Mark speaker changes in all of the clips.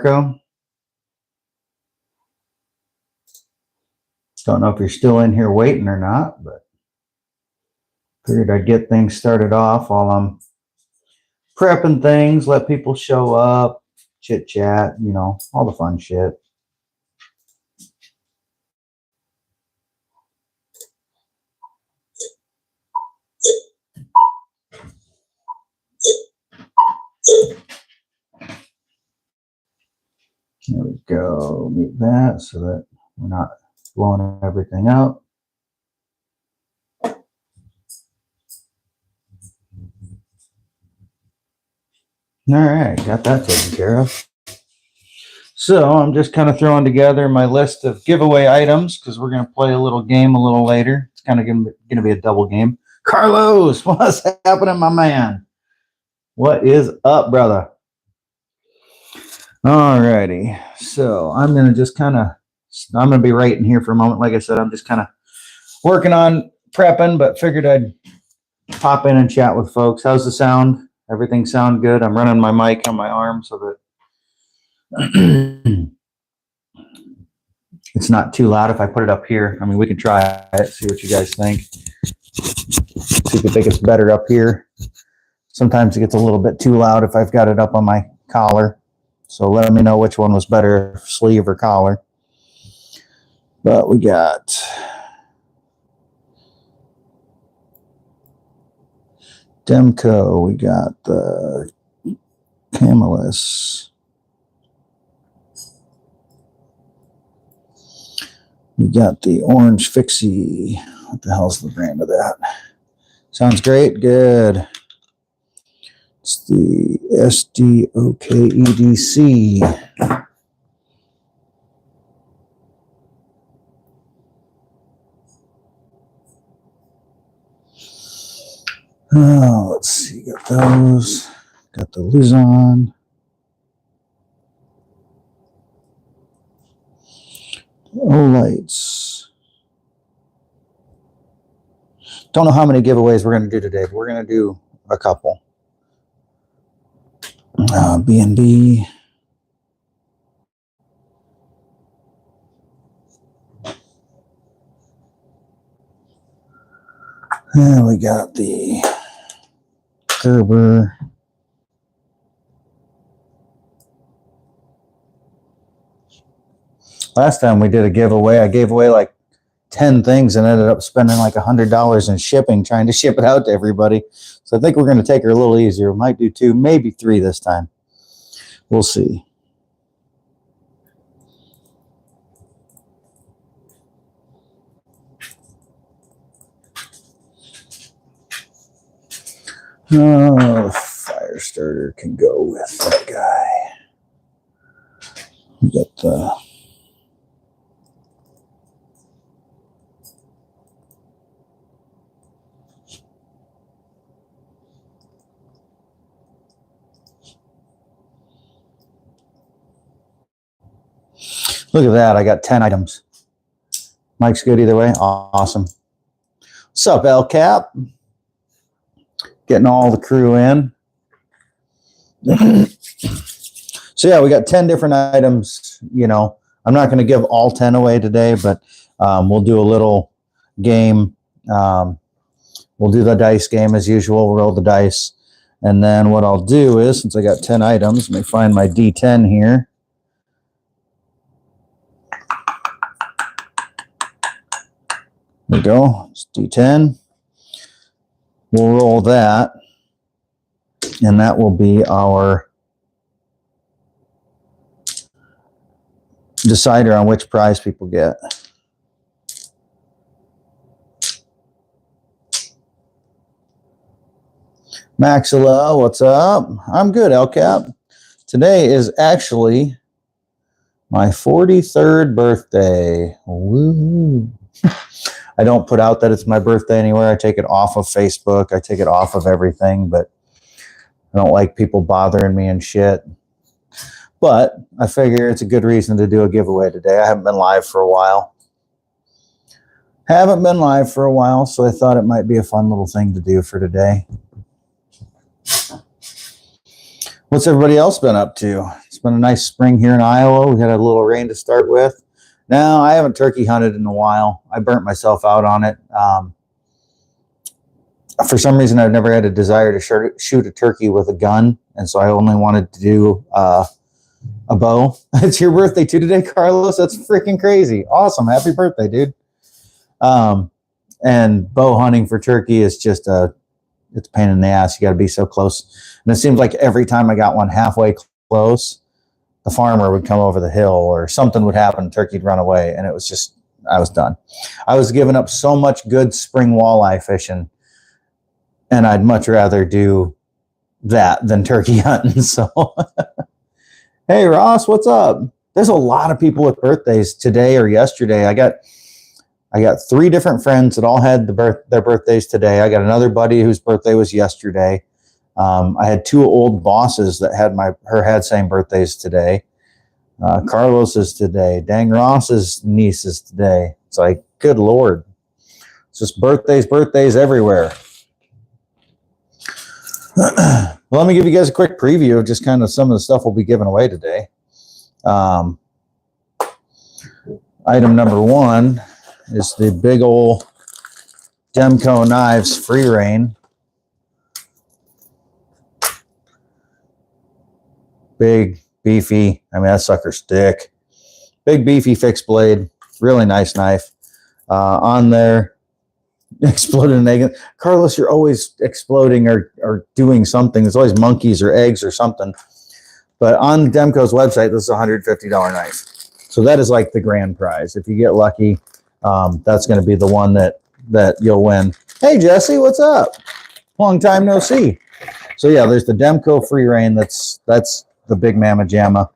Speaker 1: Don't know if you're still in here waiting or not, but figured I'd get things started off while I'm prepping things, let people show up, chit chat, you know, all the fun shit. There we go. Mute that so that we're not blowing everything up. All right, got that taken care of. So I'm just kind of throwing together my list of giveaway items because we're going to play a little game a little later. It's kind of going to be a double game. Carlos, what's happening, my man? What is up, brother? All righty. So I'm going to just kind of, I'm going to be right in here for a moment. Like I said, I'm just kind of working on prepping, but figured I'd pop in and chat with folks. How's the sound? Everything sound good? I'm running my mic on my arm so that it's not too loud if I put it up here. I mean, we can try it, see what you guys think. See if you think it's better up here. Sometimes it gets a little bit too loud if I've got it up on my collar. So let me know which one was better, sleeve or collar. But we got Demco, we got the Camelus. We got the Orange Fixie. What the hell's the brand of that? Sounds great. Good. It's the SDOKEDC. Oh, let's see. Got those. Got the Luzon. Olights. Don't know how many giveaways we're going to do today, but we're going to do a couple. B&B. And we got the Gerber. Last time we did a giveaway, I gave away like 10 things and ended up spending like $100 in shipping, trying to ship it out to everybody. So I think we're going to take her a little easier. We might do 2, maybe 3 this time. We'll see. Oh, the fire starter can go with that guy. We got the look at that. I got 10 items. Mike's good either way. Awesome. What's up, El Cap? Getting all the crew in. So yeah, we got 10 different items. You know, I'm not going to give all 10 away today, but we'll do a little game. We'll do the dice game as usual. We'll roll the dice. And then what I'll do is, since I got 10 items, let me find my D10 here. There we go. It's D10. We'll roll that, and that will be our decider on which prize people get. Maxilla, what's up? I'm good, LCap. Today is actually my 43rd birthday. Woo! I don't put out that it's my birthday anywhere. I take it off of Facebook. I take it off of everything, but I don't like people bothering me and shit. But I figure it's a good reason to do a giveaway today. I haven't been live for a while. So I thought it might be a fun little thing to do for today. What's everybody else been up to? It's It's been a nice spring here in Iowa. We had a little rain to start with. No, I haven't turkey hunted in a while. I burnt myself out on it. For some reason, I've never had a desire to shoot a turkey with a gun, and so I only wanted to do a bow. It's your birthday too today, Carlos. That's freaking crazy. Awesome. Happy birthday, dude. And bow hunting for turkey is just it's a pain in the ass. You got to be so close. And it seems like every time I got one halfway close, the farmer would come over the hill or something would happen. Turkey'd run away. And it was just, I was done. I was giving up so much good spring walleye fishing, and I'd much rather do that than turkey hunting. So, hey, Ross, what's up? There's a lot of people with birthdays today or yesterday. I got 3 different friends that all had their birthdays today. I got another buddy whose birthday was yesterday. I had 2 old bosses that had same birthdays today. Carlos is today. Dang Ross's niece is today. It's like, good Lord. It's just birthdays everywhere. Well, let me give you guys a quick preview of just kind of some of the stuff we'll be giving away today. Item number 1 is the big old Demco Knives Free Rein. Big, beefy, I mean, that sucker's thick. Big, beefy fixed blade. Really nice knife. On there, exploded an egg. Carlos, you're always exploding or doing something. There's always monkeys or eggs or something. But on Demco's website, this is a $150 knife. So that is like the grand prize. If you get lucky, that's going to be the one that you'll win. Hey, Jesse, what's up? Long time no see. So yeah, there's the Demco Free Rein. That's the big mamma jamma.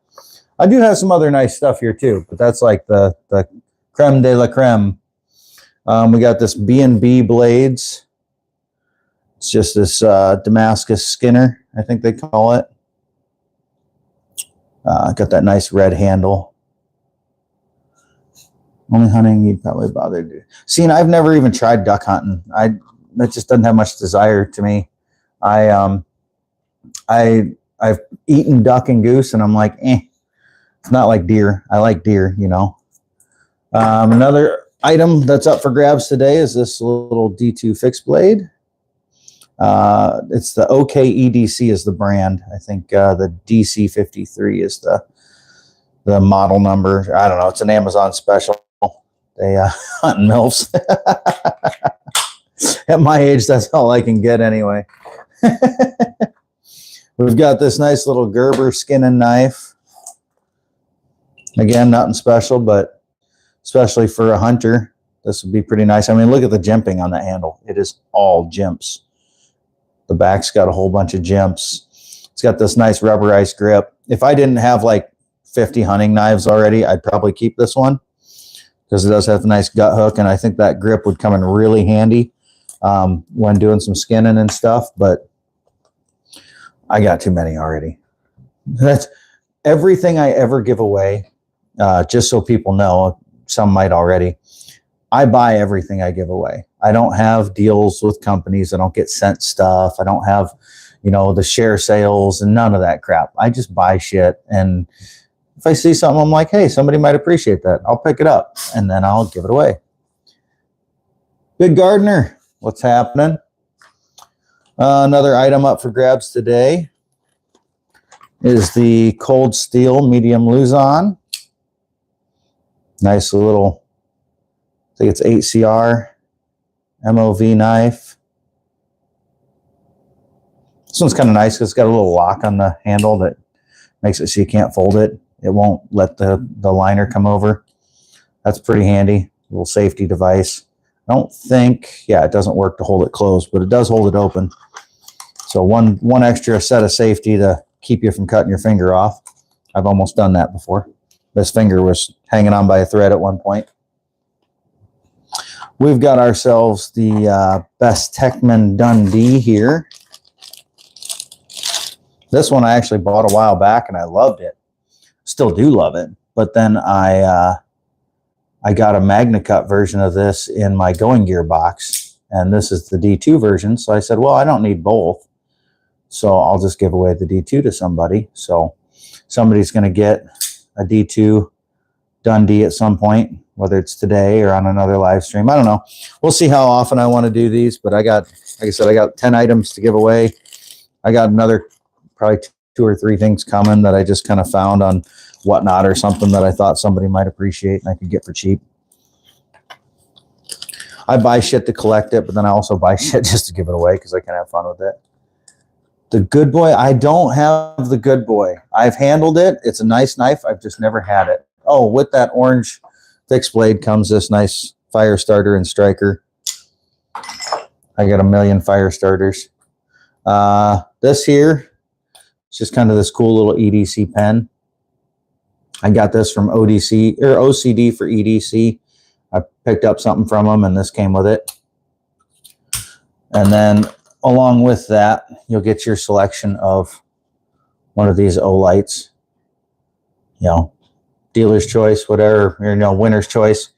Speaker 1: I do have some other nice stuff here too, but that's like the creme de la creme. We got this B&B blades. It's just this Damascus Skinner, I think they call it. Got that nice red handle. Only hunting you'd probably bother to do. See, and I've never even tried duck hunting. That just doesn't have much desire to me. I've eaten duck and goose, and I'm like, it's not like deer. I like deer, you know. Another item that's up for grabs today is this little D2 fixed blade. It's the OKEDC is the brand. I think the DC53 is the model number. I don't know. It's an Amazon special. They hunting MILFs. At my age, that's all I can get anyway. We've got this nice little Gerber skinning knife. Again, nothing special, but especially for a hunter, this would be pretty nice. I mean, look at the jimping on the handle. It is all jimps. The back's got a whole bunch of jimps. It's got this nice rubberized grip. If I didn't have like 50 hunting knives already, I'd probably keep this one because it does have a nice gut hook, and I think that grip would come in really handy when doing some skinning and stuff, but I got too many already. That's everything I ever give away, just so people know, some might already. I buy everything I give away. I don't have deals with companies. I don't get sent stuff. I don't have, the share sales and none of that crap. I just buy shit. And if I see something, I'm like, hey, somebody might appreciate that. I'll pick it up and then I'll give it away. Big Gardener, what's happening? Another item up for grabs today is the Cold Steel Medium Luzon. Nice little, I think it's 8CR MOV knife. This one's kind of nice because it's got a little lock on the handle that makes it so you can't fold it. It won't let the liner come over. That's pretty handy. A little safety device. I don't think, it doesn't work to hold it closed, but it does hold it open. So one extra set of safety to keep you from cutting your finger off. I've almost done that before. This finger was hanging on by a thread at one point. We've got ourselves the Best Techman Dundee here. This one I actually bought a while back and I loved it. Still do love it. But then I got a MagnaCut version of this in my Going Gear box. And this is the D2 version. So I said, well, I don't need both. So I'll just give away the D2 to somebody. So somebody's going to get a D2 Dundee at some point, whether it's today or on another live stream. I don't know. We'll see how often I want to do these, but like I said, I got 10 items to give away. I got another probably 2 or 3 things coming that I just kind of found on Whatnot or something that I thought somebody might appreciate and I could get for cheap. I buy shit to collect it, but then I also buy shit just to give it away because I can have fun with it. The Good Boy, I don't have the Good Boy. I've handled it. It's a nice knife. I've just never had it. Oh, with that orange fixed blade comes this nice fire starter and striker. I got a million fire starters. This here, it's just kind of this cool little EDC pen. I got this from ODC or OCD for EDC. I picked up something from them, and this came with it. And then along with that, you'll get your selection of one of these Olights. You know, dealer's choice, whatever, you know, winner's choice,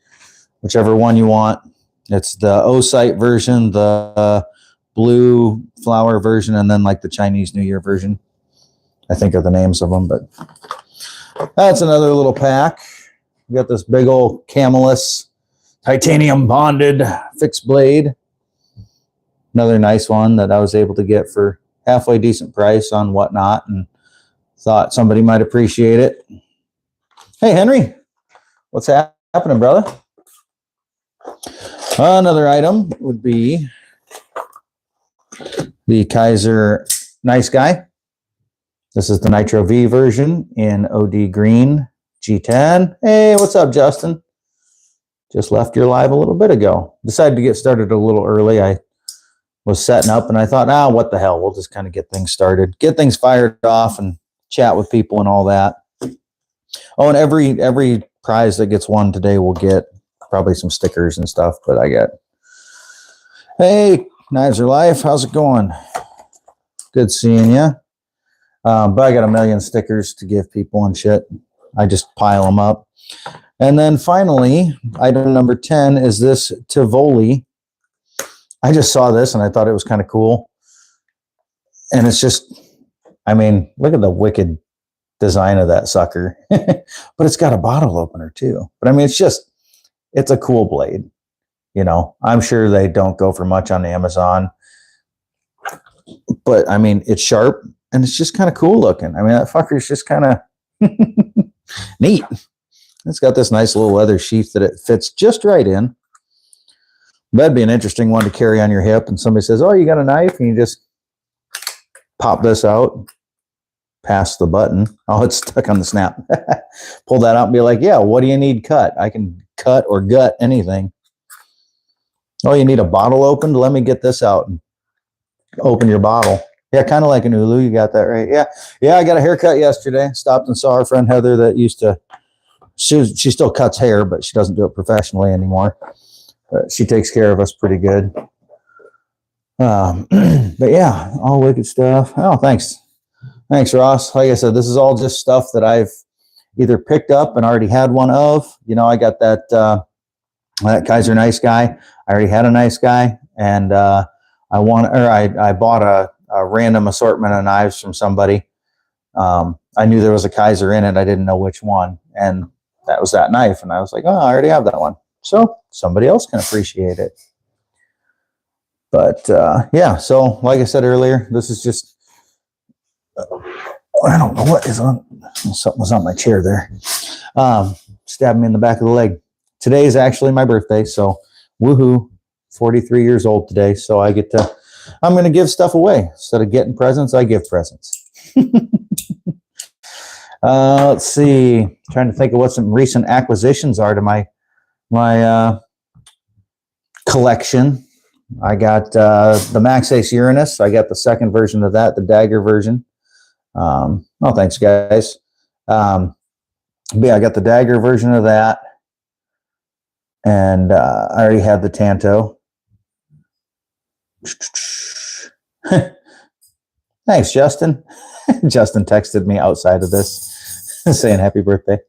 Speaker 1: whichever one you want. It's the O-Sight version, the blue flower version, and then like the Chinese New Year version. I think are the names of them, but that's another little pack. We got this big old Camelus titanium bonded fixed blade. Another nice one that I was able to get for halfway decent price on Whatnot and thought somebody might appreciate it. Hey, Henry, what's happening, brother? Another item would be the Kaiser Nice Guy. This is the Nitro V version in OD Green G10. Hey, what's up, Justin? Just left your live a little bit ago. Decided to get started a little early. I was setting up and I thought, what the hell? We'll just kind of get things started, get things fired off and chat with people and all that. Oh, and every prize that gets won today will get probably some stickers and stuff, but I got, hey, Knives Are Life, how's it going? Good seeing you. But I got a million stickers to give people and shit. I just pile them up. And then finally, item number 10 is this Tivoli. I just saw this and I thought it was kind of cool. And it's just, I mean, look at the wicked design of that sucker. But it's got a bottle opener too. But I mean, it's a cool blade. You know, I'm sure they don't go for much on Amazon. But I mean, it's sharp and it's just kind of cool looking. I mean, that fucker's just kind of neat. It's got this nice little leather sheath that it fits just right in. That'd be an interesting one to carry on your hip. And somebody says, oh, you got a knife? And you just pop this out, pass the button. Oh, it's stuck on the snap. Pull that out and be like, yeah, what do you need cut? I can cut or gut anything. Oh, you need a bottle opened? Let me get this out and open your bottle. Yeah, kind of like an Ulu. You got that right. Yeah, I got a haircut yesterday. Stopped and saw our friend Heather that used to, she still cuts hair, but she doesn't do it professionally anymore. She takes care of us pretty good. But yeah, all wicked stuff. Oh, thanks. Thanks, Ross. Like I said, this is all just stuff that I've either picked up and already had one of. You know, I got that Kaiser Nice Guy. I already had a Nice Guy, and I bought a random assortment of knives from somebody. I knew there was a Kaiser in it. I didn't know which one, and that was that knife. And I was like, oh, I already have that one. So somebody else can appreciate it. But yeah, so like I said earlier, this is just, I don't know what is on, something was on my chair there. Stabbed me in the back of the leg. Today is actually my birthday, so woohoo, 43 years old today. So I'm going to give stuff away. Instead of getting presents, I give presents. Let's see, trying to think of what some recent acquisitions are to my collection. I got the Max Ace Uranus. I got the second version of that, the dagger version. Oh, thanks, guys. But yeah, I got the dagger version of that. And I already had the Tanto. Thanks, Justin. Justin texted me outside of this saying happy birthday.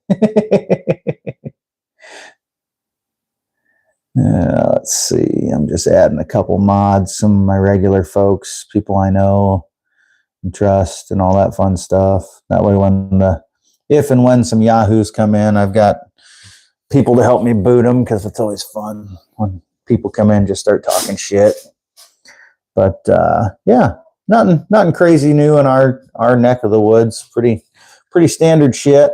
Speaker 1: Let's see. I'm just adding a couple mods. Some of my regular folks, people I know. and trust and all that fun stuff. That way if and when some yahoos come in, I've got people to help me boot them, because it's always fun when people come in and just start talking shit. But yeah, nothing crazy new in our neck of the woods. Pretty standard shit.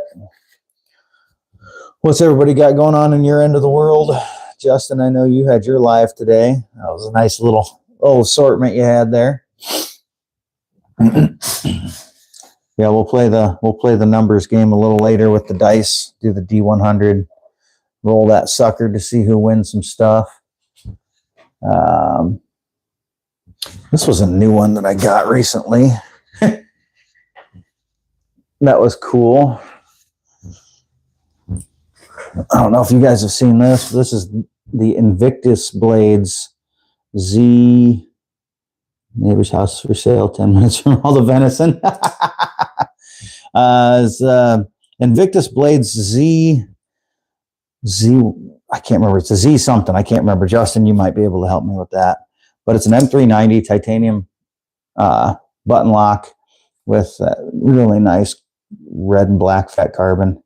Speaker 1: What's everybody got going on in your end of the world? Justin, I know you had your live today. That was a nice little assortment you had there. Yeah, we'll play the numbers game a little later with the dice. Do the D100, roll that sucker to see who wins some stuff. This was a new one that I got recently. That was cool. I don't know if you guys have seen this. This is the Invictus Blades Z. Neighbor's house for sale, 10 minutes from all the venison. It's Invictus Blades Z. I can't remember. It's a Z something. I can't remember. Justin, you might be able to help me with that. But it's an M390 titanium button lock with really nice red and black fat carbon.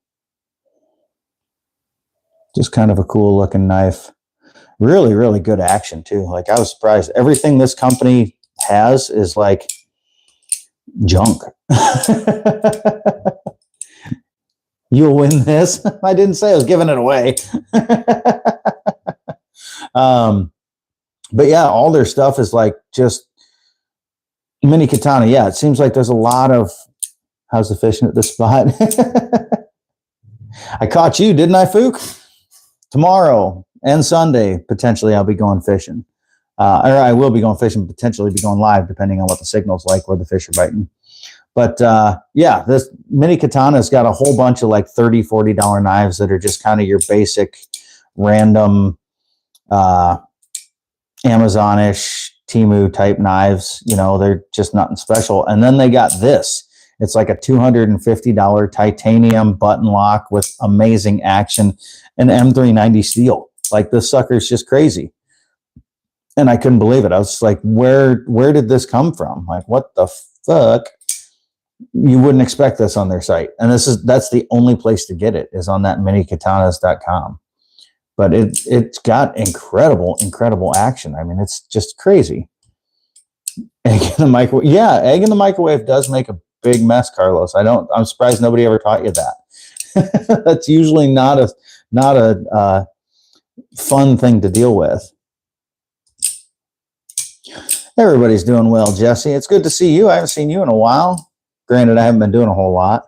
Speaker 1: Just kind of a cool looking knife. Really, really good action too. Like, I was surprised. Everything this company has is like junk. You'll win this. I didn't say I was giving it away. But yeah, all their stuff is like just mini katana. Yeah, it seems like there's a lot of, how's the fishing at this spot? I caught you, didn't I, Fook? Tomorrow and Sunday, potentially I'll be going fishing. Or I will be going fishing, potentially be going live, depending on what the signal's like, where the fish are biting. But yeah, this mini katana's got a whole bunch of like $30, $40 knives that are just kind of your basic, random, Amazon-ish, Temu type knives. You know, they're just nothing special. And then they got this. It's like a $250 titanium button lock with amazing action and M390 steel. Like, this sucker's just crazy. And I couldn't believe it. I was just like, where did this come from? Like, what the fuck? You wouldn't expect this on their site. And that's the only place to get it, is on that minikatanas.com. But it's got incredible action. I mean, it's just crazy. Egg in the microwave. Yeah, egg in the microwave does make a big mess, Carlos. I'm surprised nobody ever taught you that. That's usually not a fun thing to deal with. Everybody's doing well, Jesse. It's good to see you. I haven't seen you in a while. Granted, I haven't been doing a whole lot.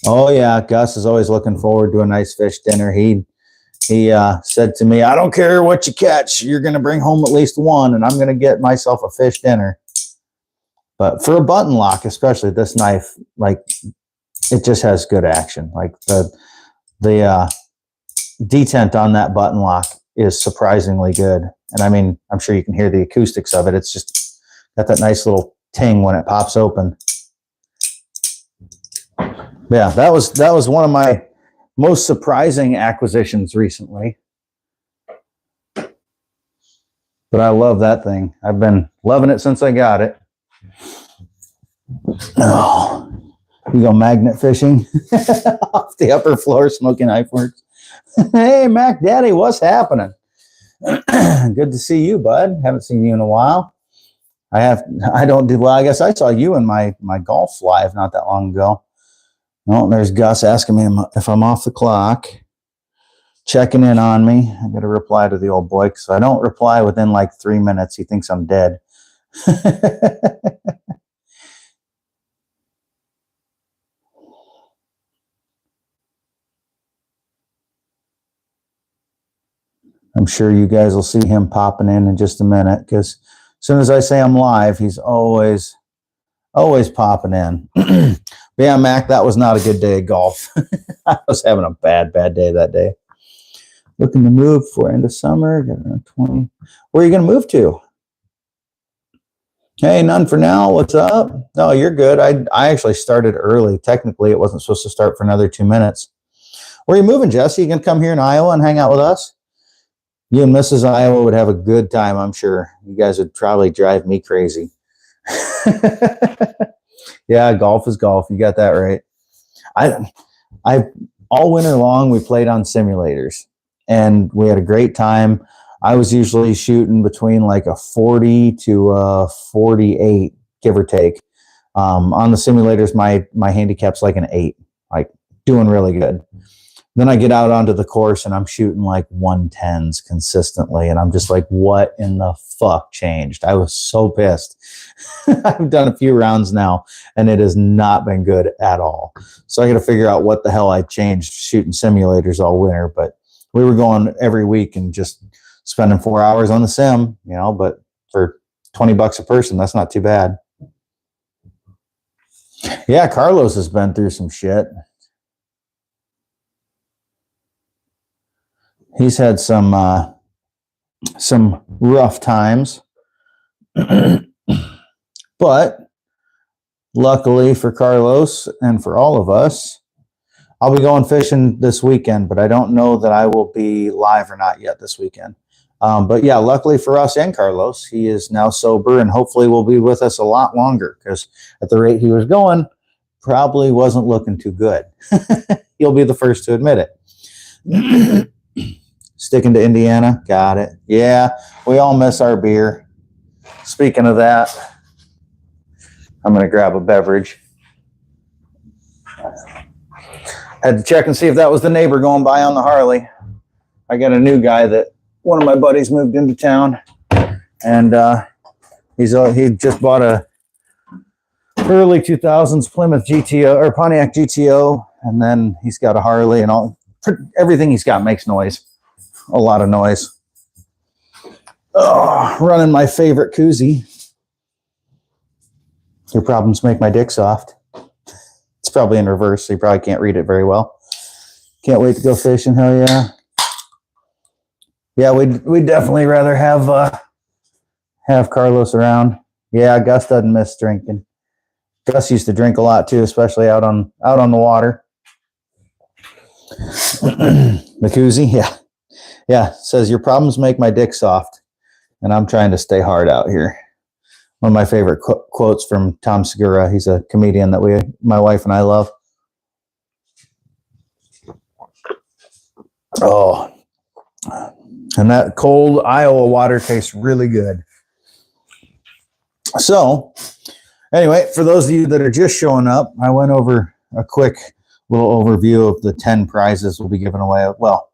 Speaker 1: Oh yeah, Gus is always looking forward to a nice fish dinner. He said to me, I don't care what you catch, you're going to bring home at least one, and I'm going to get myself a fish dinner. But for a button lock, especially this knife, like, it just has good action. Like, the detent on that button lock is surprisingly good. And I mean, I'm sure you can hear the acoustics of it. It's just got that nice little ting when it pops open. Yeah, that was one of my most surprising acquisitions recently. But I love that thing. I've been loving it since I got it. Oh, you go magnet fishing off the upper floor, Smoky Knife Works. Hey, Mac Daddy, what's happening? Good to see you, bud. Haven't seen you in a while. I guess I saw you in my golf live not that long ago. Oh, there's Gus asking me if I'm off the clock, checking in on me. I got to reply to the old boy, because if I don't reply within like 3 minutes, he thinks I'm dead. I'm sure you guys will see him popping in just a minute, because as soon as I say I'm live, he's always popping in. But yeah, Mac, that was not a good day of golf. I was having a bad day that day. Looking to move for end of summer. Got around 20. Where are you going to move to? Hey, none for now. What's up? No, you're good. I actually started early. Technically, it wasn't supposed to start for another 2 minutes. Where are you moving, Jesse? You going to come here in Iowa and hang out with us? You and Mrs. Iowa would have a good time, I'm sure. You guys would probably drive me crazy. Yeah, golf is golf. You got that right. I all winter long we played on simulators and we had a great time. I was usually shooting between like a 40 to a 48, give or take. On the simulators, my handicap's like an 8, like doing really good. Then I get out onto the course and I'm shooting like 110s consistently. And I'm just like, what in the fuck changed? I was so pissed. I've done a few rounds now and it has not been good at all. So I got to figure out what the hell I changed shooting simulators all winter. But we were going every week and just spending 4 hours on the sim, you know, but for $20 a person, that's not too bad. Yeah, Carlos has been through some shit. He's had some rough times, but luckily for Carlos and for all of us, I'll be going fishing this weekend, but I don't know that I will be live or not yet this weekend. But yeah, luckily for us and Carlos, he is now sober and hopefully will be with us a lot longer because at the rate he was going, probably wasn't looking too good. He'll be the first to admit it. Sticking to Indiana. Got it. Yeah, we all miss our beer. Speaking of that, I'm going to grab a beverage. Had to check and see if that was the neighbor going by on the Harley. I got a new guy that one of my buddies moved into town, and he just bought a early 2000s Plymouth GTO or Pontiac GTO, and then he's got a Harley, and everything he's got makes noise. A lot of noise. Oh, running my favorite koozie. Your problems make my dick soft. It's probably in reverse, so you probably can't read it very well. Can't wait to go fishing. Hell yeah. Yeah, we'd definitely rather have Carlos around. Yeah, Gus doesn't miss drinking. Gus used to drink a lot too, especially out on the water. The koozie, yeah. Yeah, says your problems make my dick soft, and I'm trying to stay hard out here. One of my favorite quotes from Tom Segura. He's a comedian that my wife and I love. Oh, and that cold Iowa water tastes really good. So, anyway, for those of you that are just showing up, I went over a quick little overview of the 10 prizes we'll be giving away. Well,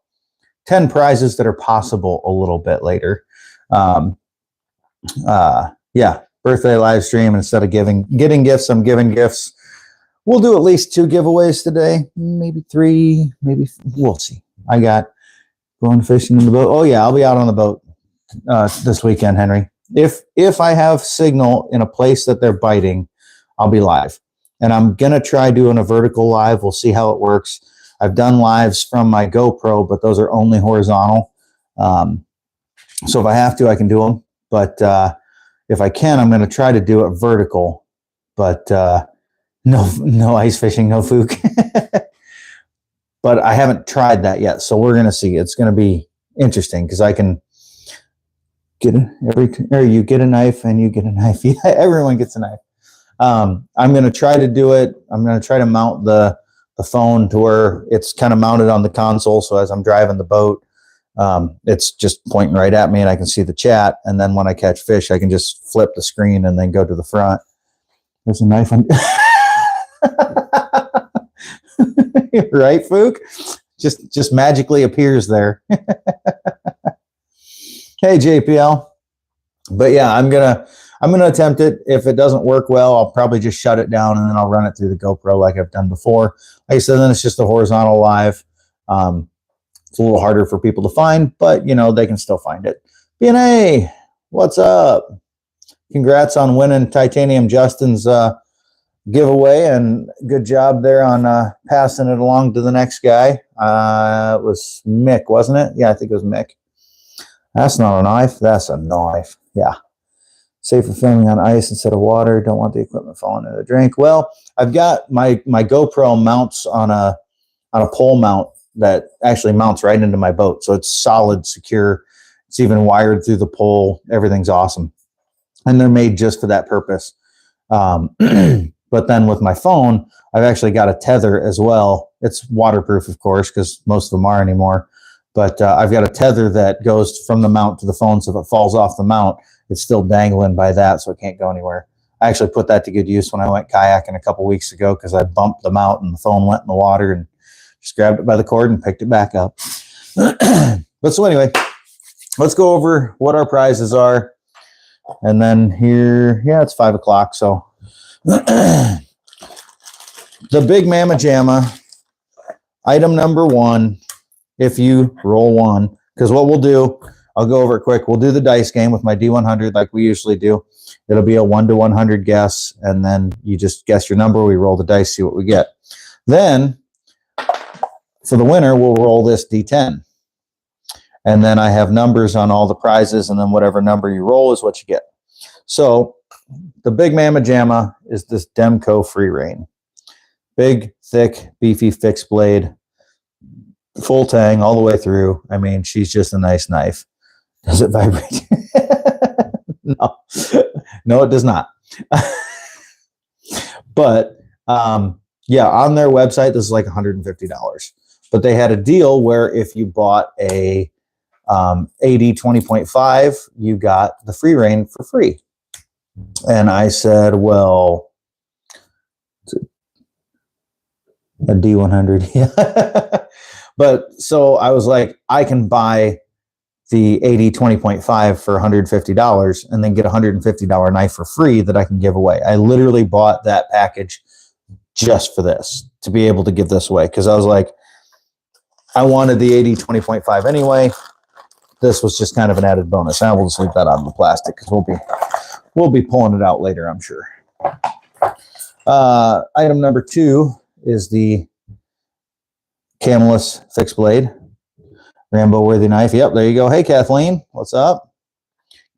Speaker 1: 10 prizes that are possible a little bit later. Yeah, birthday live stream. Instead of getting gifts, I'm giving gifts. We'll do at least 2 giveaways today, maybe 3, maybe we'll see. I got going fishing in the boat. Oh yeah, I'll be out on the boat this weekend, Henry. If I have signal in a place that they're biting, I'll be live. And I'm gonna try doing a vertical live. We'll see how it works. I've done lives from my GoPro, but those are only horizontal. So if I have to, I can do them. But if I can, I'm going to try to do it vertical. But no ice fishing, no fluke. But I haven't tried that yet. So we're going to see. It's going to be interesting because I can you get a knife and you get a knife. Yeah, everyone gets a knife. I'm going to try to do it. I'm going to try to mount the phone to where it's kind of mounted on the console. So as I'm driving the boat, it's just pointing right at me and I can see the chat. And then when I catch fish, I can just flip the screen and then go to the front. There's a knife on. Right, Fook? Just magically appears there. Hey, JPL. But yeah, I'm gonna attempt it. If it doesn't work well, I'll probably just shut it down and then I'll run it through the GoPro like I've done before. Like I said, then it's just a horizontal live. It's a little harder for people to find, but you know, they can still find it. BNA, what's up? Congrats on winning Titanium Justin's giveaway, and good job there on passing it along to the next guy. It was Mick, wasn't it? Yeah, I think it was Mick. That's not a knife. That's a knife. Yeah. Safer filming on ice instead of water. Don't want the equipment falling into the drink. Well, I've got my GoPro mounts on a pole mount that actually mounts right into my boat. So it's solid, secure. It's even wired through the pole. Everything's awesome. And they're made just for that purpose. But then with my phone, I've actually got a tether as well. It's waterproof, of course, because most of them are anymore. But I've got a tether that goes from the mount to the phone. So if it falls off the mount, it's still dangling by that, so it can't go anywhere. I actually put that to good use when I went kayaking a couple weeks ago, because I bumped the mount and the phone went in the water, and just grabbed it by the cord and picked it back up. But so anyway, let's go over what our prizes are. And then here, yeah, it's 5 o'clock. So the Big Mama Jamma, item number 1, if you roll 1, because what we'll do, I'll go over it quick. We'll do the dice game with my D100 like we usually do. It'll be a 1 to 100 guess, and then you just guess your number. We roll the dice, see what we get. Then for the winner, we'll roll this D10. And then I have numbers on all the prizes, and then whatever number you roll is what you get. So the Big Mama Jamma is this Demco Free Rein. Big, thick, beefy fixed blade, full tang all the way through. I mean, she's just a nice knife. Does it vibrate? No. No, it does not. But yeah, on their website, this is like $150. But they had a deal where if you bought a AD 20.5, you got the Free Rein for free. And I said, well, a D100. Yeah. But so I was like, I can buy the AD 20.5 for $150 and then get a $150 knife for free that I can give away. I literally bought that package just for this, to be able to give this away. Because I was like, I wanted the AD 20.5 anyway. This was just kind of an added bonus. And we'll just leave that on the plastic, because we'll be pulling it out later, I'm sure. Item number 2 is the Camelus fixed blade. Rambo worthy knife. Yep, there you go. Hey, Kathleen, what's up?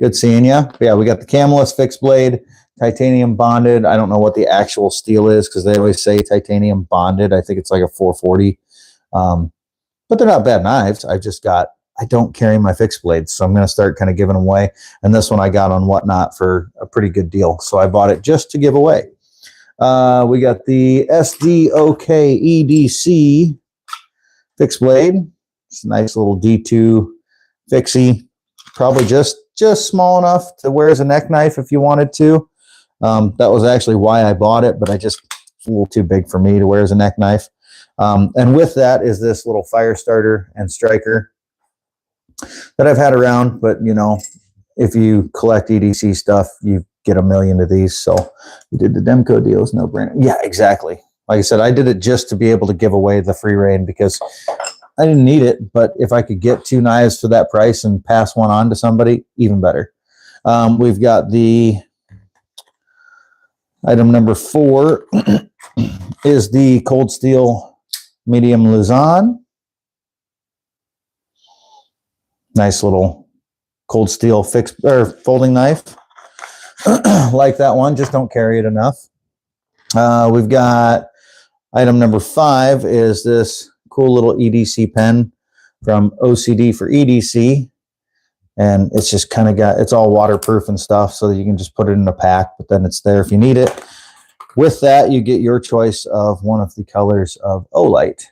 Speaker 1: Good seeing you. Yeah, we got the Camelus fixed blade, titanium bonded. I don't know what the actual steel is, because they always say titanium bonded. I think it's like a 440. But they're not bad knives. I don't carry my fixed blades, so I'm going to start kind of giving them away. And this one I got on Whatnot for a pretty good deal, so I bought it just to give away. We got the SDOK EDC fixed blade. It's a nice little D2 fixie, probably just small enough to wear as a neck knife if you wanted to. That was actually why I bought it, but it's a little too big for me to wear as a neck knife. And with that is this little fire starter and striker that I've had around, but you know, if you collect EDC stuff, you get a million of these. So we did the Demco deals, no brainer. Yeah, exactly. Like I said, I did it just to be able to give away the Free Rein, because I didn't need it, but if I could get 2 knives for that price and pass one on to somebody, even better. We've got the item number 4 is the Cold Steel Medium Luzon. Nice little Cold Steel fixed or folding knife. Like that one, just don't carry it enough. We've got item number 5 is this cool little EDC pen from OCD for EDC. And it's just kind of it's all waterproof and stuff, so that you can just put it in a pack, but then it's there if you need it. With that, you get your choice of one of the colors of Olight,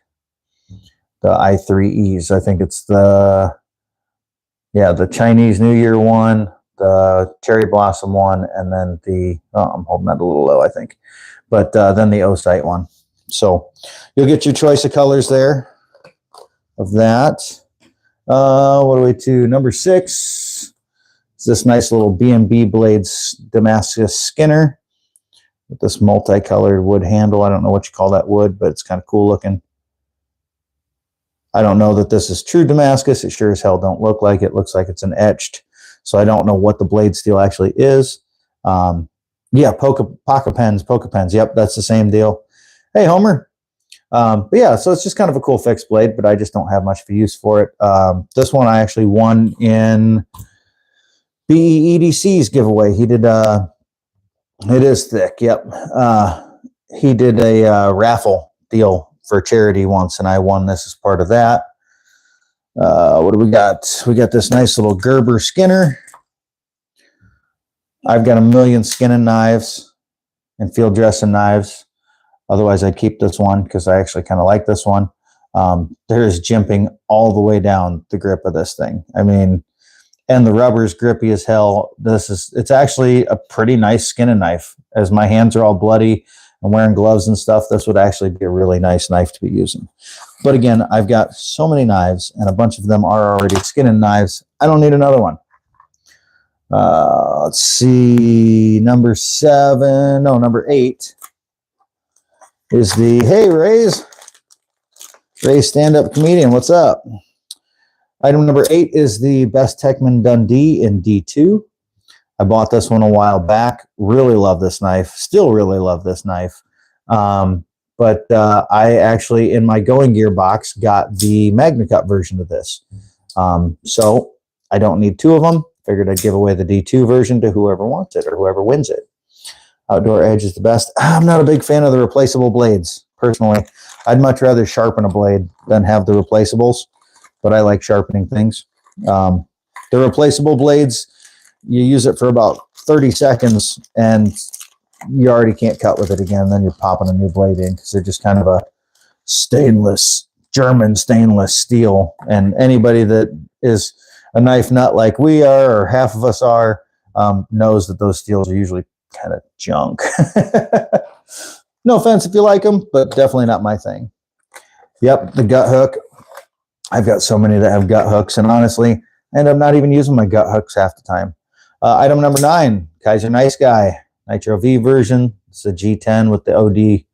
Speaker 1: the i3Es. I think it's the Chinese New Year one, the Cherry Blossom one, and then I'm holding that a little low, I think. But then the Osite one. So you'll get your choice of colors there of that. What do we do? Number 6 is this nice little B&B Blades Damascus Skinner with this multicolored wood handle. I don't know what you call that wood, but it's kind of cool looking. I don't know that this is true Damascus. It sure as hell don't look like it. Looks like it's an etched. So I don't know what the blade steel actually is. Yeah, Poca pens. Yep, that's the same deal. Hey, Homer. But yeah, so it's just kind of a cool fixed blade, but I just don't have much of a use for it. This one I actually won in BEEDC's giveaway. He did, it is thick, yep. He did a raffle deal for charity once, and I won this as part of that. What do we got? We got this nice little Gerber Skinner. I've got a million skinning knives. and field dressing knives. Otherwise, I'd keep this one because I actually kind of like this one. There's jimping all the way down the grip of this thing. I mean, and the rubber's grippy as hell. It's actually a pretty nice skinning knife. As my hands are all bloody and wearing gloves and stuff, this would actually be a really nice knife to be using. But again, I've got so many knives, and a bunch of them are already skinning knives. I don't need another one. Let's see, number 8 is the, hey, Ray, stand-up comedian, what's up? Item number 8 is the Best Techman Dundee in D2. I bought this one a while back. Really love this knife. Still really love this knife. But I actually, in my Going Gear box, got the MagnaCut version of this. So I don't need 2 of them. Figured I'd give away the D2 version to whoever wants it or whoever wins it. Outdoor Edge is the best. I'm not a big fan of the replaceable blades, personally. I'd much rather sharpen a blade than have the replaceables, but I like sharpening things. The replaceable blades, you use it for about 30 seconds, and you already can't cut with it again. Then you're popping a new blade in because they're just kind of a German stainless steel. And anybody that is a knife nut like we are, or half of us are, knows that those steels are usually kind of junk. No offense if you like them, but definitely not my thing. Yep, the gut hook. I've got so many that have gut hooks, and honestly, I end up not even using my gut hooks half the time. Item number 9, Kaiser Nice Guy, Nitro V version. It's a G10 with the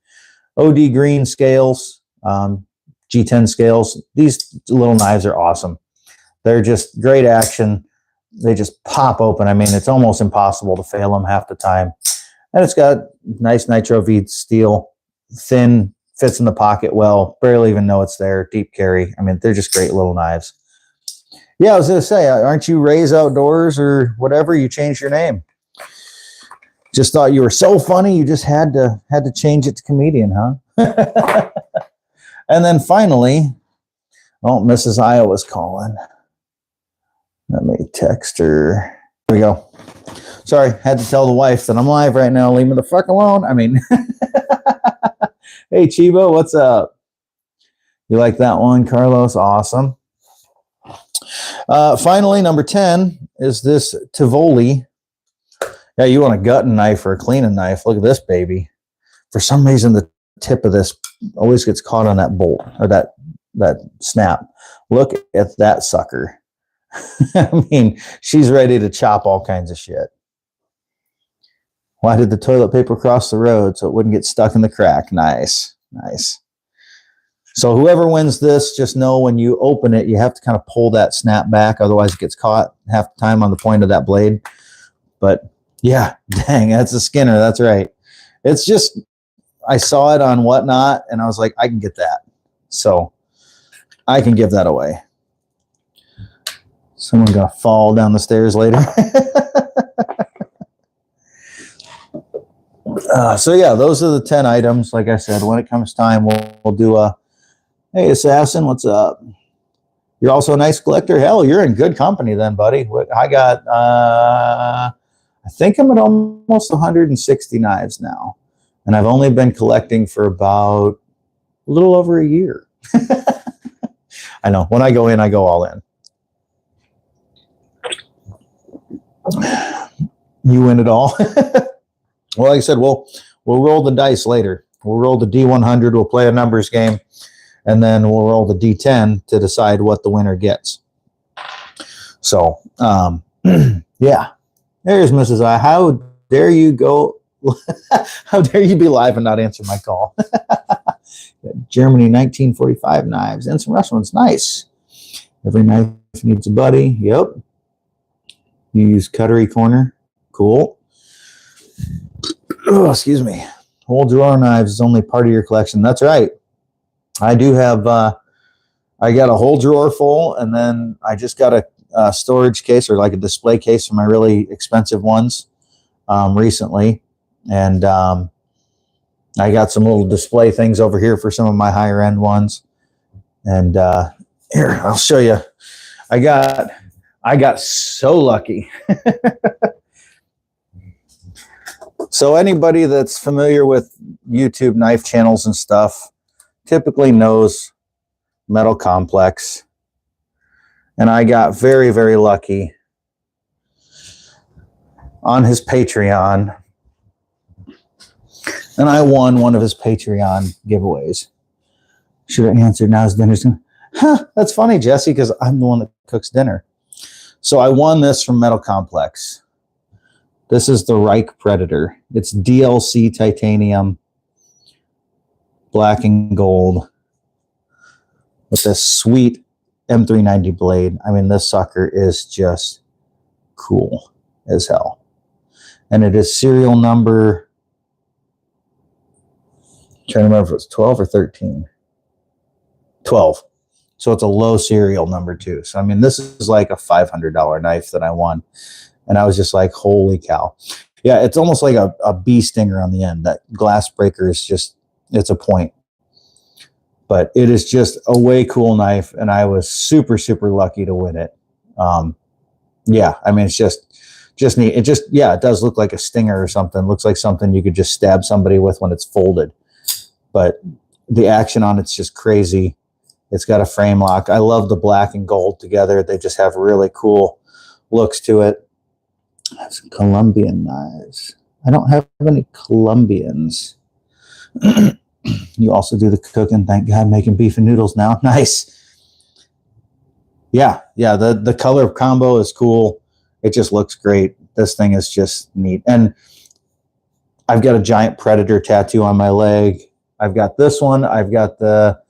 Speaker 1: OD green scales, G10 scales. These little knives are awesome. They're just great action. They just pop open. I mean, it's almost impossible to fail them half the time. And it's got nice Nitro V steel, thin, fits in the pocket well, barely even know it's there, deep carry. I mean, they're just great little knives. Yeah, I was going to say, aren't you Ray's Outdoors or whatever? You changed your name. Just thought you were so funny, you just had to change it to comedian, huh? And then finally, oh, Mrs. Iowa's calling. Let me text her. Here we go. Sorry, had to tell the wife that I'm live right now. Leave me the fuck alone. I mean, hey, Chibo, what's up? You like that one, Carlos? Awesome. Finally, number 10 is this Tivoli. Yeah, you want a gutting knife or a cleaning knife. Look at this baby. For some reason, the tip of this always gets caught on that bolt or that snap. Look at that sucker. I mean, she's ready to chop all kinds of shit. Why did the toilet paper cross the road so it wouldn't get stuck in the crack? Nice, nice. So whoever wins this, just know when you open it, you have to kind of pull that snap back. Otherwise, it gets caught half the time on the point of that blade. But yeah, dang, that's a Skinner. That's right. It's just, I saw it on Whatnot, and I was like, I can get that. So I can give that away. Someone gonna fall down the stairs later. So yeah, those are the 10 items. Like I said, when it comes time, we'll do a, hey, Assassin, what's up? You're also a nice collector. Hell, you're in good company then, buddy. I got, I think I'm at almost 160 knives now. And I've only been collecting for about a little over a year. I know. When I go in, I go all in. You win it all. Well, like I said, we'll roll the dice later. We'll roll the D100. We'll play a numbers game, and then we'll roll the D10 to decide what the winner gets. So, yeah. There's Mrs. I. How dare you go? How dare you be live and not answer my call? Germany 1945 knives and some Russian ones. Nice. Every knife needs a buddy. Yep. You use Cuttery Corner. Cool. Oh, excuse me. Whole drawer knives is only part of your collection. That's right. I do have, I got a whole drawer full, and then I just got a storage case or like a display case for my really expensive ones recently. And I got some little display things over here for some of my higher end ones. And here, I'll show you. I got so lucky. So anybody that's familiar with YouTube knife channels and stuff typically knows Metal Complex. And I got very, very lucky on his Patreon. And I won one of his Patreon giveaways. Should have answered now is dinner's gonna. Huh, that's funny, Jesse, because I'm the one that cooks dinner. So I won this from Metal Complex. This is the Reich Predator. It's DLC titanium, black and gold, with this sweet M390 blade. I mean, this sucker is just cool as hell. And it is serial number, I'm trying to remember if it's 12 or 13. 12. So it's a low serial number too. So, I mean, this is like a $500 knife that I won. And I was just like, holy cow. Yeah, it's almost like a bee stinger on the end. That glass breaker is just, it's a point. But it is just a way cool knife. And I was super, super lucky to win it. Yeah, I mean, it's just neat. It just, yeah, it does look like a stinger or something. It looks like something you could just stab somebody with when it's folded. But the action on it's just crazy. It's got a frame lock. I love the black and gold together. They just have really cool looks to it. I have some Colombian knives. I don't have any Colombians. You also do the cooking. Thank God, making beef and noodles now. Nice. Yeah, the color combo is cool. It just looks great. This thing is just neat. And I've got a giant Predator tattoo on my leg. I've got this one. I've got the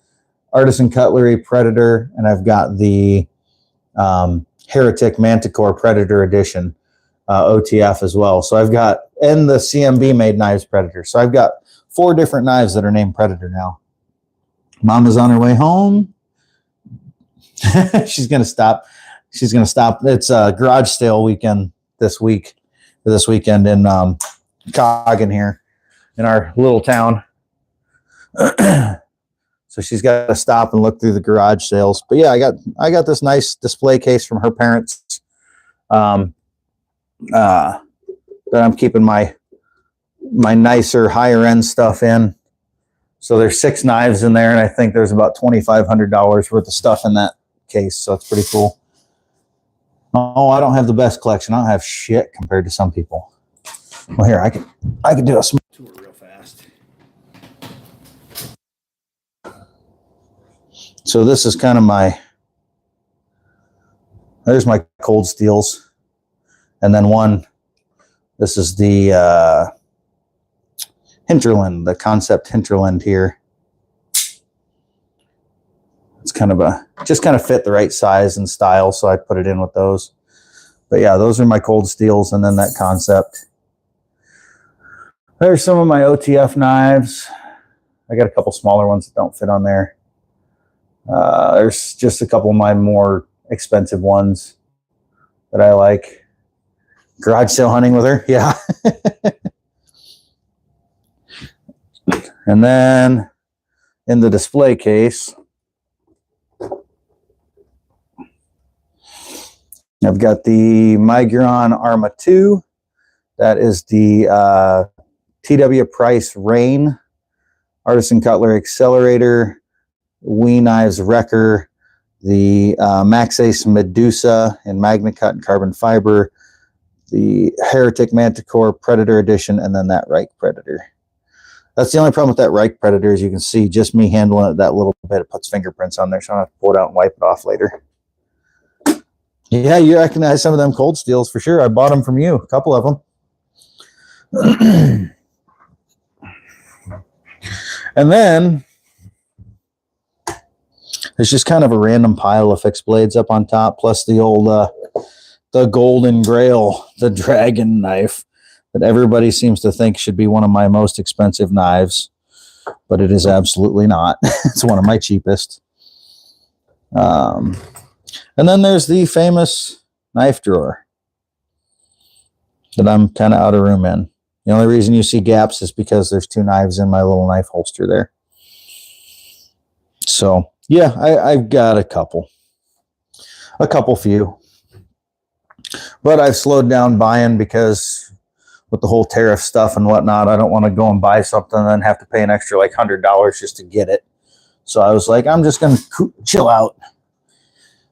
Speaker 1: Artisan Cutlery Predator, and I've got the Heretic Manticore Predator Edition. OTF as well. So I've got, and the CMB made knives Predator. So I've got 4 different knives that are named Predator now. Mama's on her way home. She's going to stop. She's going to stop. It's a garage sale weekend this weekend in Coggin here in our little town. So she's got to stop and look through the garage sales. But yeah, I got this nice display case from her parents. That I'm keeping my nicer higher end stuff in. So there's 6 knives in there, and I think there's about $2,500 worth of stuff in that case. So it's pretty cool. Oh, I don't have the best collection. I don't have shit compared to some people. Well, here I can do a small tour real fast. So this is kind of there's my Cold Steels. And then this is the Hinterland, the Concept Hinterland here. It's just kind of fit the right size and style, so I put it in with those. But yeah, those are my Cold Steels, and then that Concept. There's some of my OTF knives. I got a couple smaller ones that don't fit on there. There's just a couple of my more expensive ones that I like. Garage sale hunting with her, yeah. And then in the display case, I've got the Migron Arma 2. That is the TW Price Rain, Artisan Cutlery Accelerator, WE Knives Wrecker, the Max Ace Medusa in Magna Cut and carbon fiber, the Heretic Manticore Predator Edition, and then that Reich Predator. That's the only problem with that Reich Predator, as you can see, just me handling it that little bit, it puts fingerprints on there, so I don't have to pull it out and wipe it off later. Yeah, you recognize some of them Cold Steels for sure. I bought them from you, a couple of them. And then there's just kind of a random pile of fixed blades up on top, plus the old the Golden Grail, the Dragon knife that everybody seems to think should be one of my most expensive knives, but it is absolutely not. It's one of my cheapest. And then there's the famous knife drawer that I'm kind of out of room in. The only reason you see gaps is because there's 2 knives in my little knife holster there. So yeah, I've got a couple few. But I've slowed down buying because with the whole tariff stuff and whatnot, I don't want to go and buy something and then have to pay an extra like $100 just to get it. So I was like, I'm just going to chill out.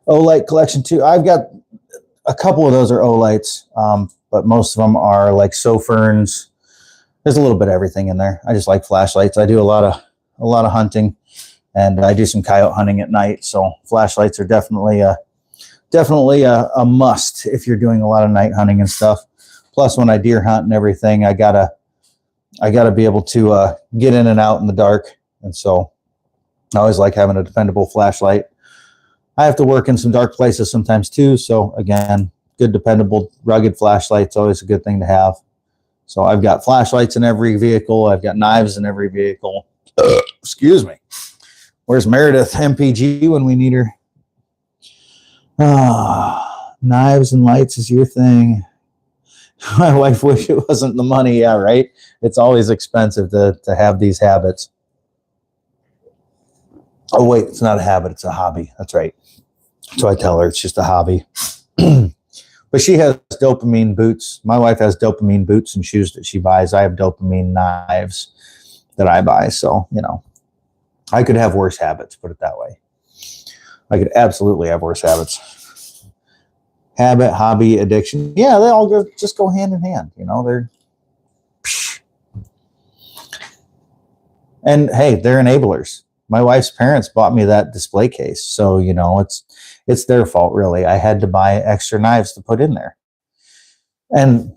Speaker 1: Olight collection too. I've got a couple of those are Olights, but most of them are like Soferns. There's a little bit of everything in there. I just like flashlights. I do a lot of hunting, and I do some coyote hunting at night. So flashlights are definitely a must if you're doing a lot of night hunting and stuff. Plus, when I deer hunt and everything, I gotta be able to get in and out in the dark, and so I always like having a dependable flashlight. I have to work in some dark places sometimes too. So again, good, dependable, rugged flashlight's always a good thing to have. So I've got flashlights in every vehicle. I've got knives in every vehicle. Excuse me. Where's Meredith MPG when we need her? Knives and lights is your thing. My wife wish it wasn't the money. Yeah, right. It's always expensive to have these habits. Oh, wait, it's not a habit. It's a hobby. That's right. So I tell her it's just a hobby. But she has dopamine boots. My wife has dopamine boots and shoes that she buys. I have dopamine knives that I buy. So, I could have worse habits, put it that way. I could absolutely have worse habits. Habit, hobby, addiction. Yeah, they all just go hand in hand. They're... And hey, they're enablers. My wife's parents bought me that display case. So, it's their fault, really. I had to buy extra knives to put in there. And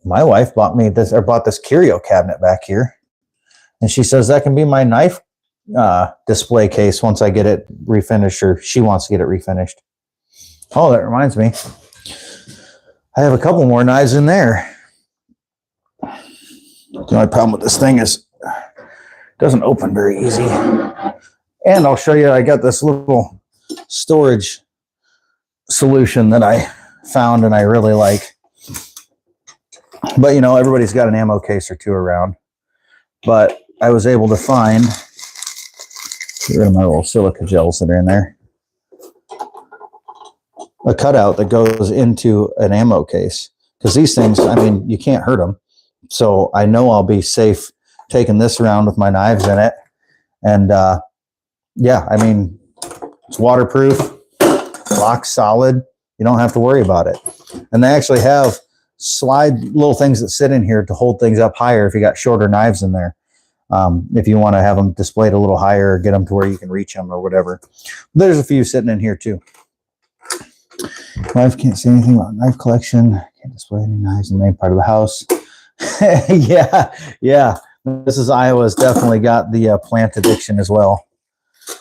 Speaker 1: my wife bought this curio cabinet back here. And she says that can be my knife display case once I get it refinished, or she wants to get it refinished. Oh, that reminds me. I have a couple more knives in there. The only problem with this thing is it doesn't open very easy. And I'll show you, I got this little storage solution that I found and I really like. But everybody's got an ammo case or two around. But I was able to find, get rid of my little silica gels that are in there, a cutout that goes into an ammo case. Because these things, you can't hurt them. So I know I'll be safe taking this around with my knives in it. And yeah, it's waterproof, rock solid. You don't have to worry about it. And they actually have slide little things that sit in here to hold things up higher if you got shorter knives in there. If you want to have them displayed a little higher or get them to where you can reach them or whatever. There's a few sitting in here too. Wife can't say anything about knife collection. Can't display any knives in the main part of the house. Yeah. Mrs. Iowa's definitely got the plant addiction as well.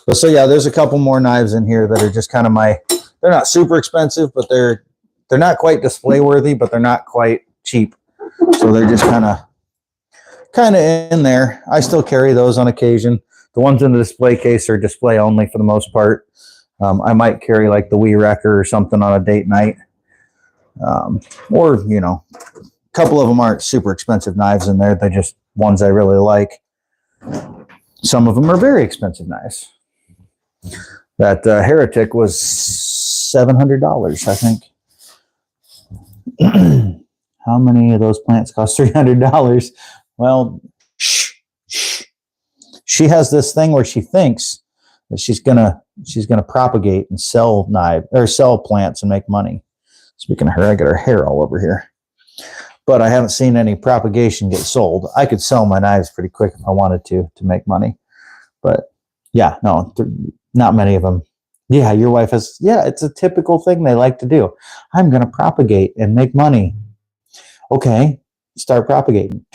Speaker 1: But so yeah, there's a couple more knives in here that are just kind of they're not super expensive, but they're not quite display worthy, but they're not quite cheap. So they're just kind of in there. I still carry those on occasion. The ones in the display case are display only for the most part. I might carry like the Wee Wrecker or something on a date night. Or, a couple of them aren't super expensive knives in there. They're just ones I really like. Some of them are very expensive knives. That Heretic was $700, I think. How many of those plants cost $300? Well, she has this thing where she thinks that she's gonna propagate and sell plants and make money. Speaking of her, I got her hair all over here. But I haven't seen any propagation get sold. I could sell my knives pretty quick if I wanted to make money. But yeah, no, not many of them. Yeah, your wife has, yeah, it's a typical thing they like to do. I'm going to propagate and make money. Okay, start propagating.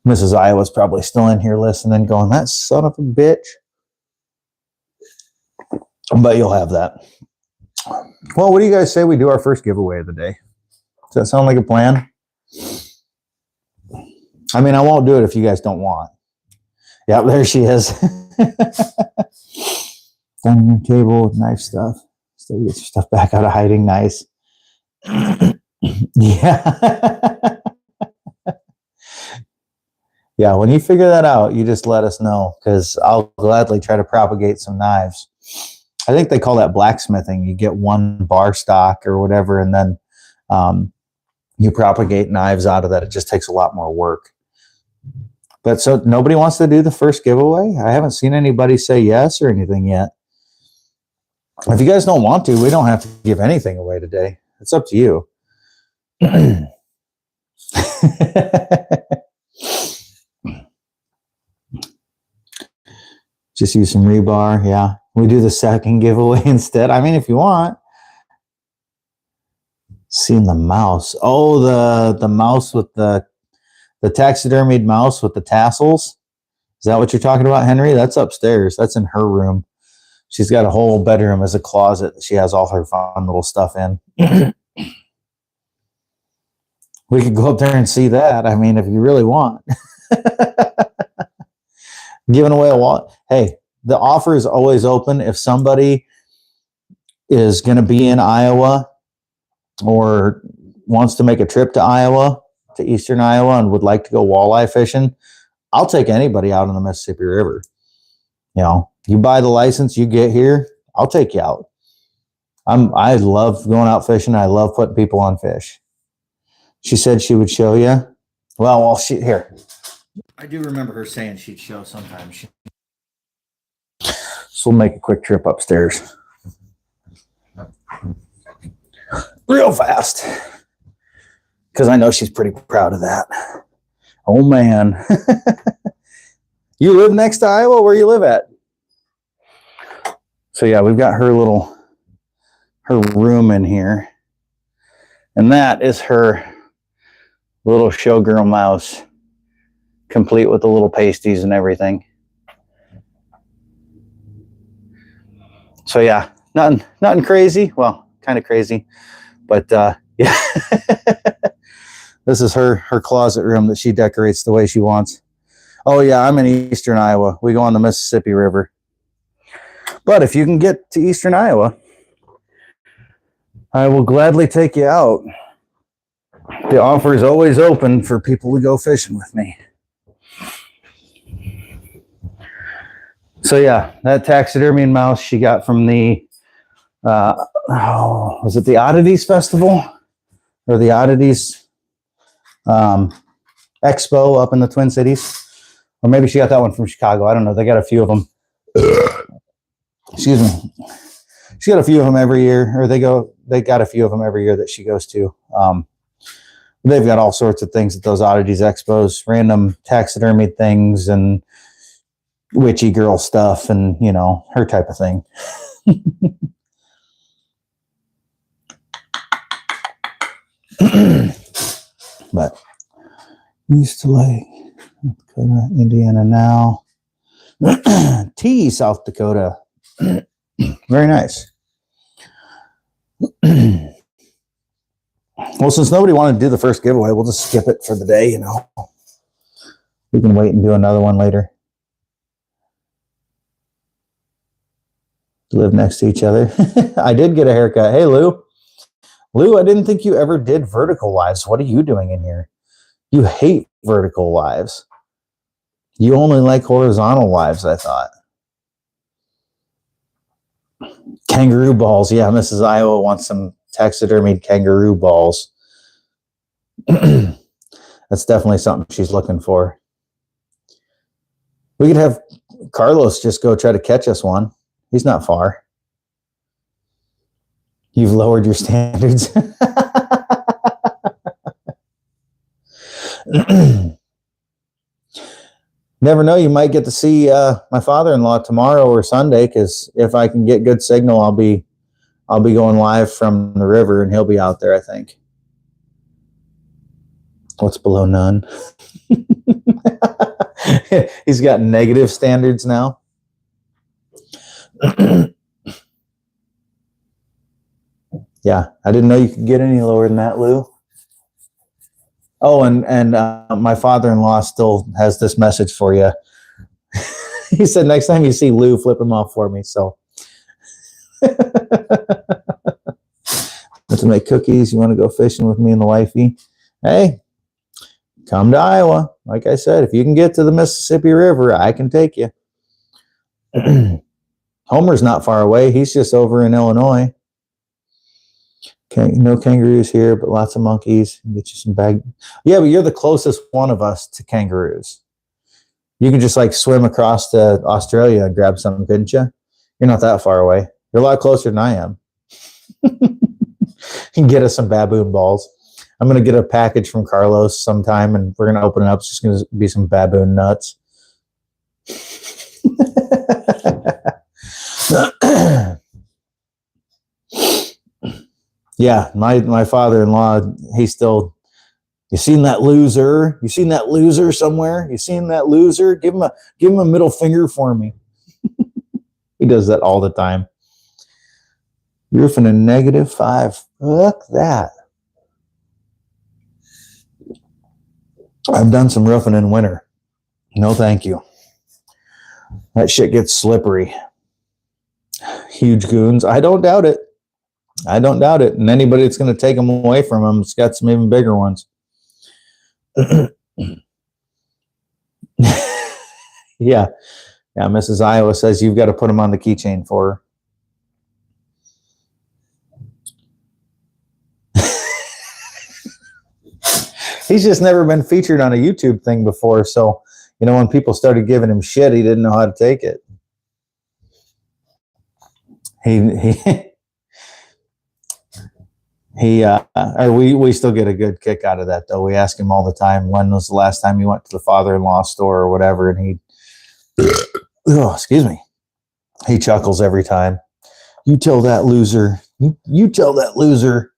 Speaker 1: Mrs. Iowa's probably still in here listening, going, that son of a bitch. But you'll have that. Well, what do you guys say we do our first giveaway of the day? Does that sound like a plan? I won't do it if you guys don't want. Yeah, there she is. Dining room table with knife stuff. Still get your stuff back out of hiding. Nice. Yeah. Yeah, when you figure that out, you just let us know, because I'll gladly try to propagate some knives. I think they call that blacksmithing. You get one bar stock or whatever, and then you propagate knives out of that. It just takes a lot more work. But so nobody wants to do the first giveaway? I haven't seen anybody say yes or anything yet. If you guys don't want to, we don't have to give anything away today. It's up to you. Just use some rebar. Yeah. We do the second giveaway instead. I mean, if you want. Seeing the mouse. Oh, the mouse with the taxidermied mouse with the tassels. Is that what you're talking about, Henry? That's upstairs. That's in her room. She's got a whole bedroom as a closet that she has all her fun little stuff in. We could go up there and see that. I mean, if you really want. Giving away a wallet. Hey, the offer is always open. If somebody is going to be in Iowa or wants to make a trip to Iowa, to eastern Iowa, and would like to go walleye fishing, I'll take anybody out on the Mississippi River. You know, you buy the license, you get here, I'll take you out. I love going out fishing. I love putting people on fish. She said she would show you. Well, here. I do remember her saying she'd show sometimes. So we'll make a quick trip upstairs. Real fast. Because I know she's pretty proud of that. Oh, man. You live next to Iowa? Where you live at? So, yeah, we've got her room in here. And that is her little showgirl mouse, complete with the little pasties and everything. So, yeah, nothing crazy. Well, kind of crazy. But, yeah. This is her closet room that she decorates the way she wants. Oh, yeah, I'm in eastern Iowa. We go on the Mississippi River. But if you can get to eastern Iowa, I will gladly take you out. The offer is always open for people to go fishing with me. So, yeah, that taxidermy mouse she got from the, was it the Oddities Festival? Or the Oddities Expo up in the Twin Cities? Or maybe she got that one from Chicago. I don't know. They got a few of them. Excuse me. She got a few of them every year. Or they got a few of them every year that she goes to. They've got all sorts of things at those Oddities Expos. Random taxidermy things and witchy girl stuff and, you know, her type of thing. But East Lake, North Dakota, Indiana now. T, South Dakota. Very nice. Well, since nobody wanted to do the first giveaway, we'll just skip it for the day, you know. We can wait and do another one later. Live next to each other. I did get a haircut. Hey, Lou. Lou, I didn't think you ever did vertical lives. What are you doing in here? You hate vertical lives. You only like horizontal lives, I thought. Kangaroo balls. Yeah, Mrs. Iowa wants some taxidermied kangaroo balls. That's definitely something she's looking for. We could have Carlos just go try to catch us one. He's not far. You've lowered your standards. Never know, you might get to see my father-in-law tomorrow or Sunday, because if I can get good signal, I'll be going live from the river, and he'll be out there, I think. What's below none? He's got negative standards now. Yeah, I didn't know you could get any lower than that, Lou. Oh, and my father-in-law still has this message for you. He said, next time you see Lou, flip him off for me. So, to make cookies, you want to go fishing with me and the wifey? Hey, come to Iowa. Like I said, if you can get to the Mississippi River, I can take you. Homer's not far away. He's just over in Illinois. Okay, no kangaroos here, but lots of monkeys. Get you some bag. Yeah, but you're the closest one of us to kangaroos. You can just like swim across to Australia and grab some, couldn't you? You're not that far away. You're a lot closer than I am. You can get us some baboon balls. I'm going to get a package from Carlos sometime, and we're going to open it up. It's just going to be some baboon nuts. Yeah, my father-in-law, he's still, you seen that loser? You seen that loser somewhere? You seen that loser? Give him a middle finger for me. He does that all the time. Roofing a -5. Look that. I've done some roofing in winter. No, thank you. That shit gets slippery. Huge goons. I don't doubt it. I don't doubt it. And anybody that's going to take them away from them, it's got some even bigger ones. Yeah. Yeah, Mrs. Iowa says you've got to put them on the keychain for her. He's just never been featured on a YouTube thing before. So, you know, when people started giving him shit, he didn't know how to take it. We still get a good kick out of that, though. We ask him all the time, when was the last time you went to the father-in-law store or whatever, and excuse me, he chuckles every time. You tell that loser. You tell that loser.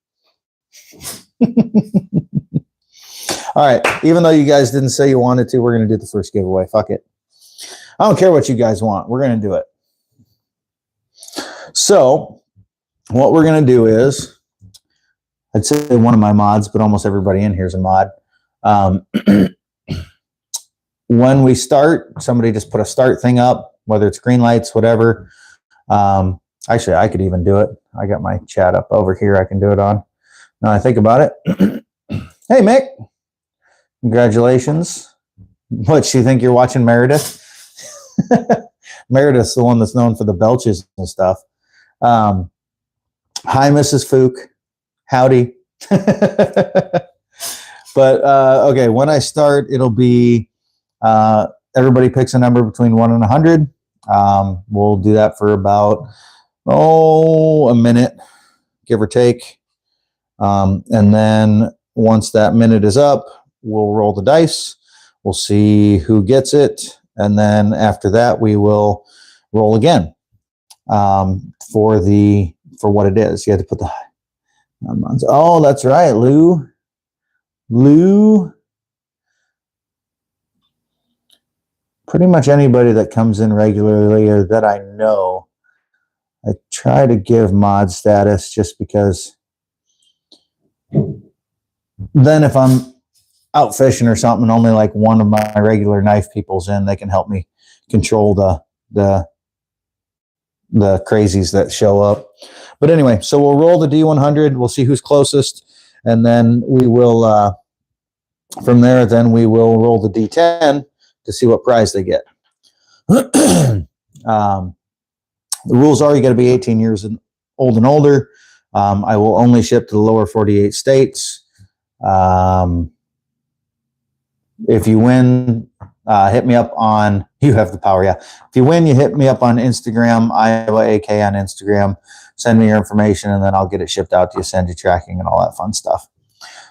Speaker 1: All right, even though you guys didn't say you wanted to, we're going to do the first giveaway. Fuck it. I don't care what you guys want. We're going to do it. So what we're going to do is, I'd say one of my mods, but almost everybody in here is a mod. When we start, somebody just put a start thing up, whether it's green lights, whatever. Actually, I could even do it. I got my chat up over here. I can do it on. Now I think about it. Hey, Mick. Congratulations. What, you think you're watching Meredith? Meredith's the one that's known for the belches and stuff. Hi, Mrs. Fook. Howdy. But, okay, when I start, it'll be everybody picks a number between 1 and 100. We'll do that for about, a minute, give or take. And then once that minute is up, we'll roll the dice. We'll see who gets it. And then after that, we will roll again for what it is. You had to put the... Oh, that's right, Lou. Pretty much anybody that comes in regularly or that I know, I try to give mod status just because then if I'm out fishing or something, only like one of my regular knife people's in, they can help me control the crazies that show up. But anyway, so we'll roll the D100. We'll see who's closest. And then we will, from there, then we will roll the D10 to see what prize they get. The rules are you got to be 18 years old and older. I will only ship to the lower 48 states. If you win, hit me up on, you have the power, yeah. If you win, you hit me up on Instagram, Iowa AK on Instagram. Send me your information, and then I'll get it shipped out to you, send you tracking and all that fun stuff.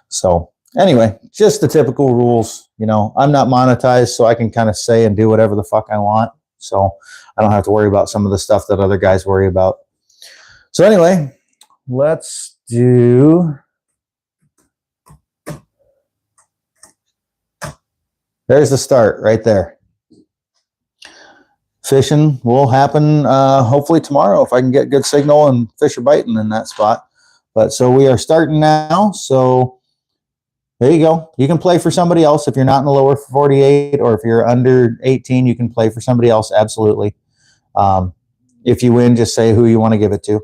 Speaker 1: So anyway, just the typical rules. You know, I'm not monetized, so I can kind of say and do whatever the fuck I want. So I don't have to worry about some of the stuff that other guys worry about. So anyway, let's do... There's the start right there. Fishing will happen hopefully tomorrow if I can get good signal and fish are biting in that spot. But so we are starting now. So there you go. You can play for somebody else if you're not in the lower 48, or if you're under 18, you can play for somebody else. Absolutely. If you win, just say who you want to give it to.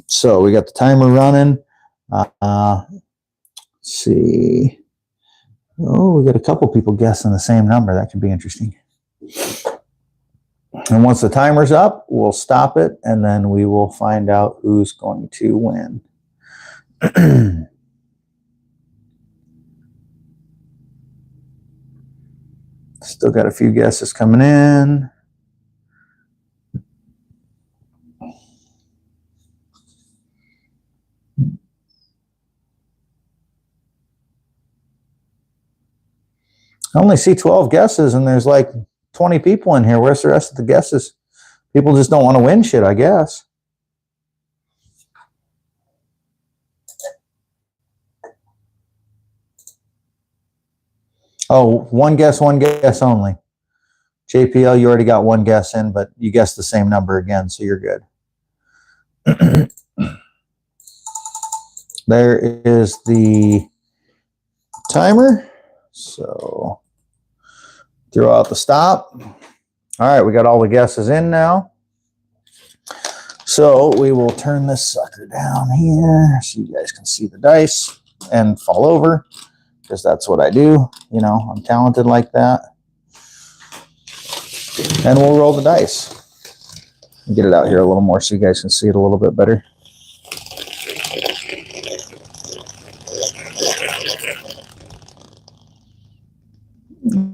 Speaker 1: So we got the timer running. Let's see. Oh, we got a couple people guessing the same number. That could be interesting. And once the timer's up, we'll stop it, and then we will find out who's going to win. Still got a few guesses coming in. I only see 12 guesses, and there's like 20 people in here. Where's the rest of the guesses? People just don't want to win shit, I guess. Oh, one guess only. JPL, you already got one guess in, but you guessed the same number again, so you're good. There is the timer. So throw out the stop. All right, we got all the guesses in now. So we will turn this sucker down here so you guys can see the dice and fall over, because that's what I do. You know, I'm talented like that. And we'll roll the dice. Get it out here a little more so you guys can see it a little bit better.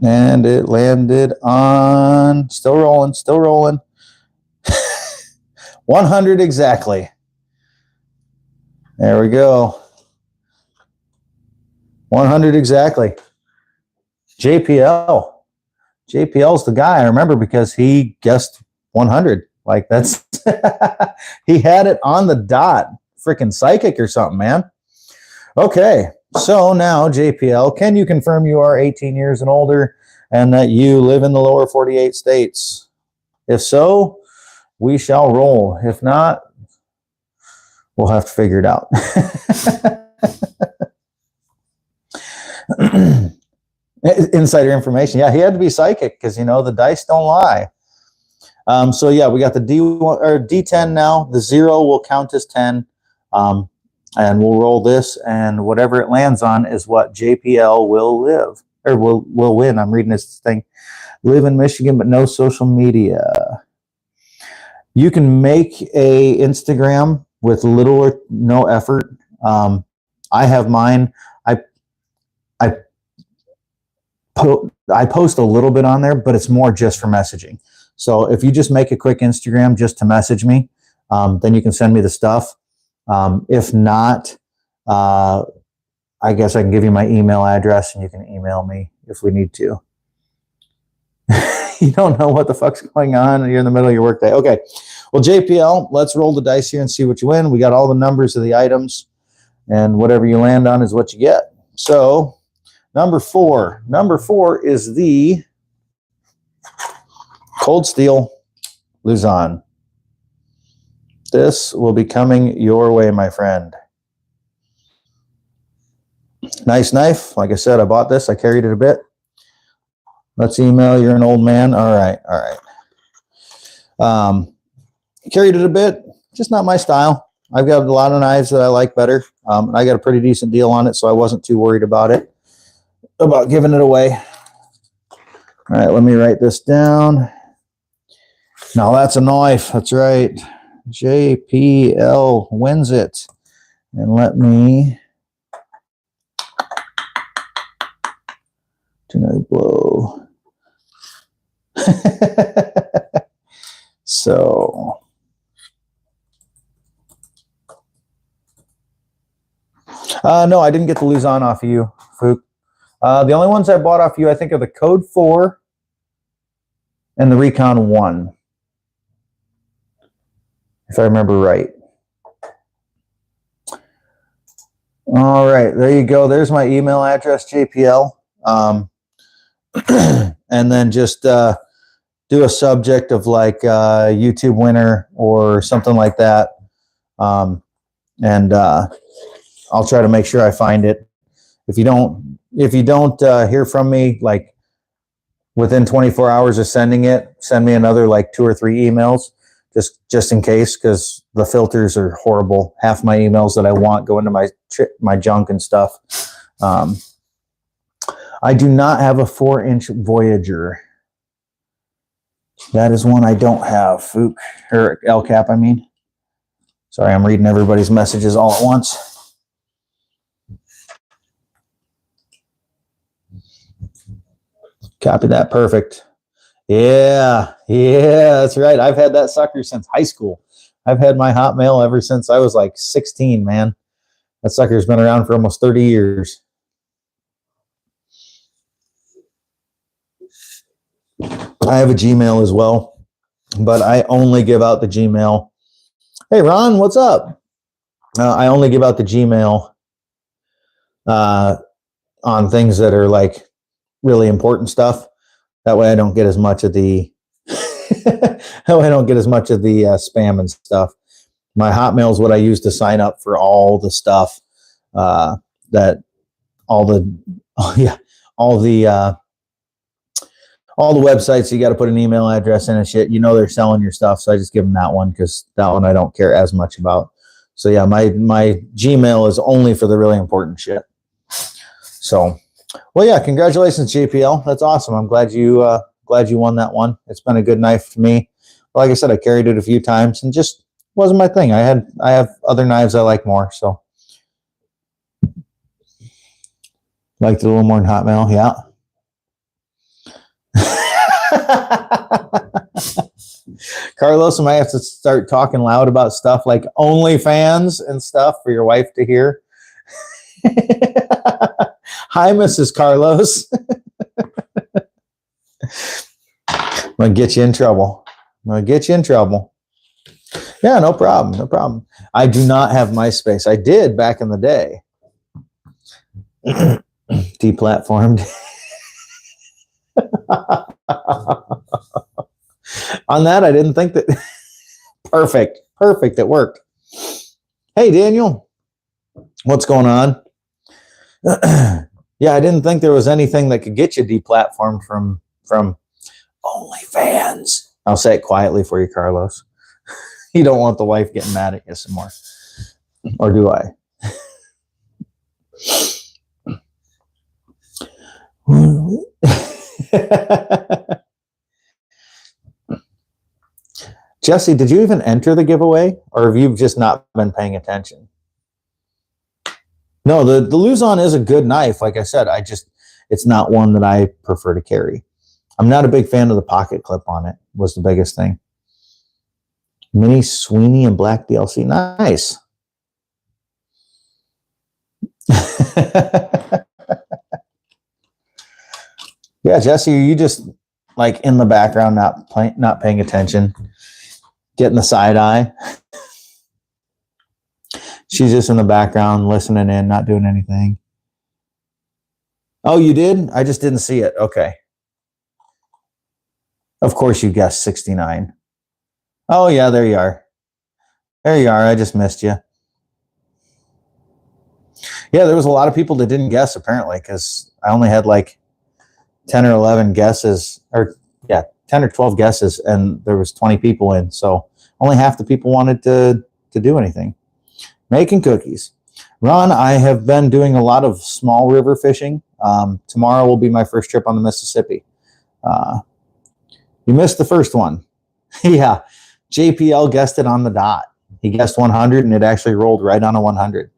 Speaker 1: And it landed on, still rolling, 100 exactly. There we go. 100 exactly. JPL. JPL's the guy, I remember, because he guessed 100. Like, that's, he had it on the dot. Freaking psychic or something, man. Okay. So now, JPL, can you confirm you are 18 years and older and that you live in the lower 48 states? If so, we shall roll. If not, we'll have to figure it out. Insider information. Yeah, he had to be psychic because, you know, the dice don't lie. So, yeah, we got the D1 or D10 now. The 0 will count as 10. And we'll roll this, and whatever it lands on is what JPL will live, or will win. I'm reading this thing. Live in Michigan, but no social media. You can make a Instagram with little or no effort. I have mine. I post a little bit on there, but it's more just for messaging. So if you just make a quick Instagram just to message me, then you can send me the stuff. If not, I guess I can give you my email address and you can email me if we need to. You don't know what the fuck's going on and you're in the middle of your workday. Okay. Well, JPL, let's roll the dice here and see what you win. We got all the numbers of the items, and whatever you land on is what you get. So number 4. Number 4 is the Cold Steel Luzon. This will be coming your way, my friend. Nice knife. Like I said, I bought this. I carried it a bit. Let's email. You're an old man. All right. Carried it a bit. Just not my style. I've got a lot of knives that I like better. And I got a pretty decent deal on it, so I wasn't too worried about it, about giving it away. All right, let me write this down. Now that's a knife. That's right. JPL wins it. And let me do blow. So no, I didn't get the Luzon off of you, Fook. The only ones I bought off you, I think, are the Code 4 and the Recon 1. If I remember right. All right, there you go. There's my email address, JPL. And then just do a subject of like YouTube winner or something like that. And I'll try to make sure I find it. If you don't hear from me like within 24 hours of sending it, send me another like 2 or 3 emails. Just in case, because the filters are horrible. Half my emails that I want go into my junk and stuff. I do not have a 4-inch Voyager. That is one I don't have. Fook, or LCAP, I mean. Sorry, I'm reading everybody's messages all at once. Copy that. Perfect. Yeah, that's right. I've had that sucker since high school. I've had my Hotmail ever since I was like 16, man. That sucker's been around for almost 30 years. I have a Gmail as well, but I only give out the Gmail. Hey, Ron, what's up? I only give out the Gmail on things that are like really important stuff. That way I don't get as much of the spam and stuff. My Hotmail is what I use to sign up for all the stuff all the websites. You got to put an email address in and shit. You know they're selling your stuff, so I just give them that one because that one I don't care as much about. So yeah, my Gmail is only for the really important shit. So, well, yeah, congratulations, JPL. That's awesome. I'm glad you won that one. It's been a good knife for me. Like I said, I carried it a few times and just wasn't my thing. I have other knives I like more. So, liked it a little more than Hotmail. Yeah. Carlos, I might have to start talking loud about stuff like OnlyFans and stuff for your wife to hear. Hi, Mrs. Carlos. I'm going to get you in trouble. Yeah, no problem. I do not have MySpace. I did back in the day. Deplatformed. On that, I didn't think that. Perfect. It worked. Hey, Daniel. What's going on? Yeah, I didn't think there was anything that could get you deplatformed from OnlyFans. I'll say it quietly for you, Carlos. You don't want the wife getting mad at you some more. Or do I? Jesse, did you even enter the giveaway, or have you just not been paying attention? No, the Luzon is a good knife. Like I said, it's not one that I prefer to carry. I'm not a big fan of the pocket clip on it, was the biggest thing. Mini Sweeney and black DLC. Nice. Yeah, Jesse, are you just like in the background, not paying attention, getting the side eye? She's just in the background, listening in, not doing anything. Oh, you did? I just didn't see it. Okay. Of course you guessed 69. Oh, yeah, there you are. I just missed you. Yeah, there was a lot of people that didn't guess, apparently, because I only had like 10 or 11 guesses, or 10 or 12 guesses, and there was 20 people in. So only half the people wanted to do anything. Making cookies. Ron, I have been doing a lot of small river fishing. Tomorrow will be my first trip on the Mississippi. You missed the first one. Yeah, JPL guessed it on the dot. He guessed 100, and it actually rolled right on a 100.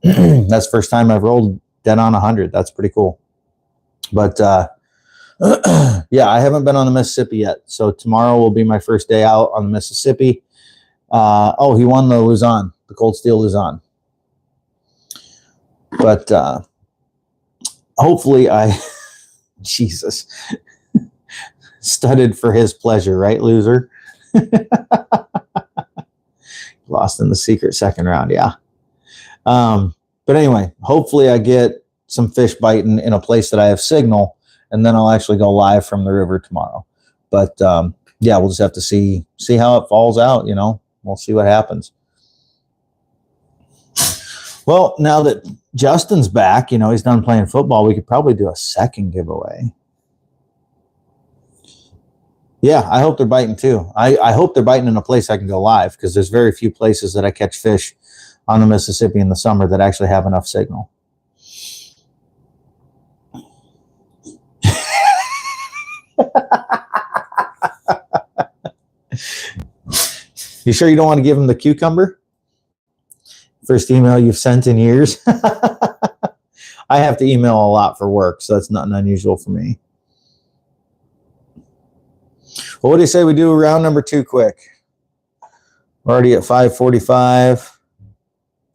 Speaker 1: That's the first time I've rolled dead on 100. That's pretty cool. But yeah, I haven't been on the Mississippi yet. So tomorrow will be my first day out on the Mississippi. Oh, he won the Luzon, the Cold Steel Luzon. But hopefully Jesus, studded for his pleasure, right, loser? Lost in the secret second round, yeah. But anyway, hopefully I get some fish biting in a place that I have signal, and then I'll actually go live from the river tomorrow. But yeah, we'll just have to see how it falls out, you know. We'll see what happens. Well, now that Justin's back, you know, he's done playing football, we could probably do a second giveaway. Yeah, I hope they're biting too. I hope they're biting in a place I can go live, because there's very few places that I catch fish on the Mississippi in the summer that actually have enough signal. You sure you don't want to give him the cucumber? First email you've sent in years. I have to email a lot for work, so that's nothing unusual for me. Well, what do you say we do round number 2 quick? We're already at 545,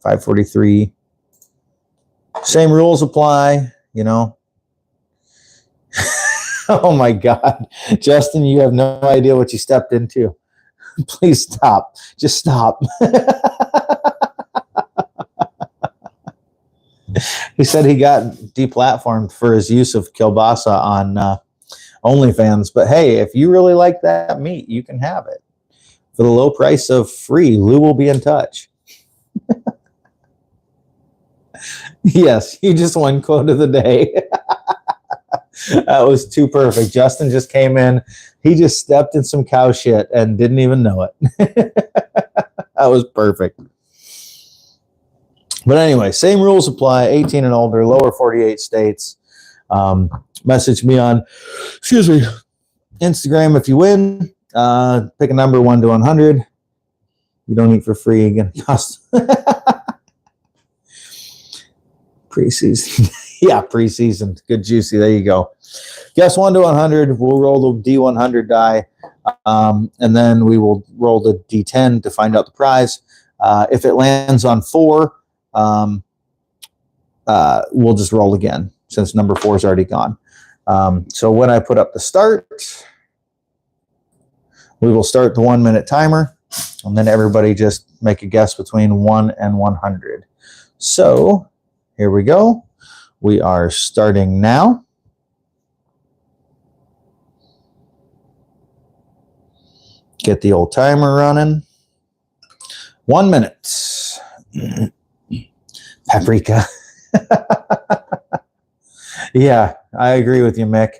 Speaker 1: 543. Same rules apply, you know. Oh my God. Justin, you have no idea what you stepped into. Please stop. Just stop. He said he got deplatformed for his use of kielbasa on OnlyFans. But hey, if you really like that meat, you can have it. For the low price of free, Lou will be in touch. Yes, you just won quote of the day. That was too perfect. Justin just came in. He just stepped in some cow shit and didn't even know it. That was perfect. But anyway, same rules apply. 18 and older, lower 48 states. Message me on, Instagram if you win. Pick a number 1 to 100. You don't eat for free. Again, cost. Preseason. Yeah, preseason. Good juicy. There you go. Guess 1 to 100. We'll roll the D100 die. And then we will roll the D10 to find out the prize. If it lands on 4, we'll just roll again since number 4 is already gone. So when I put up the start, we will start the 1 minute timer, and then everybody just make a guess between 1 and 100. So here we go. We are starting now. Get the old timer running. 1 minute. Paprika. Yeah, I agree with you, Mick.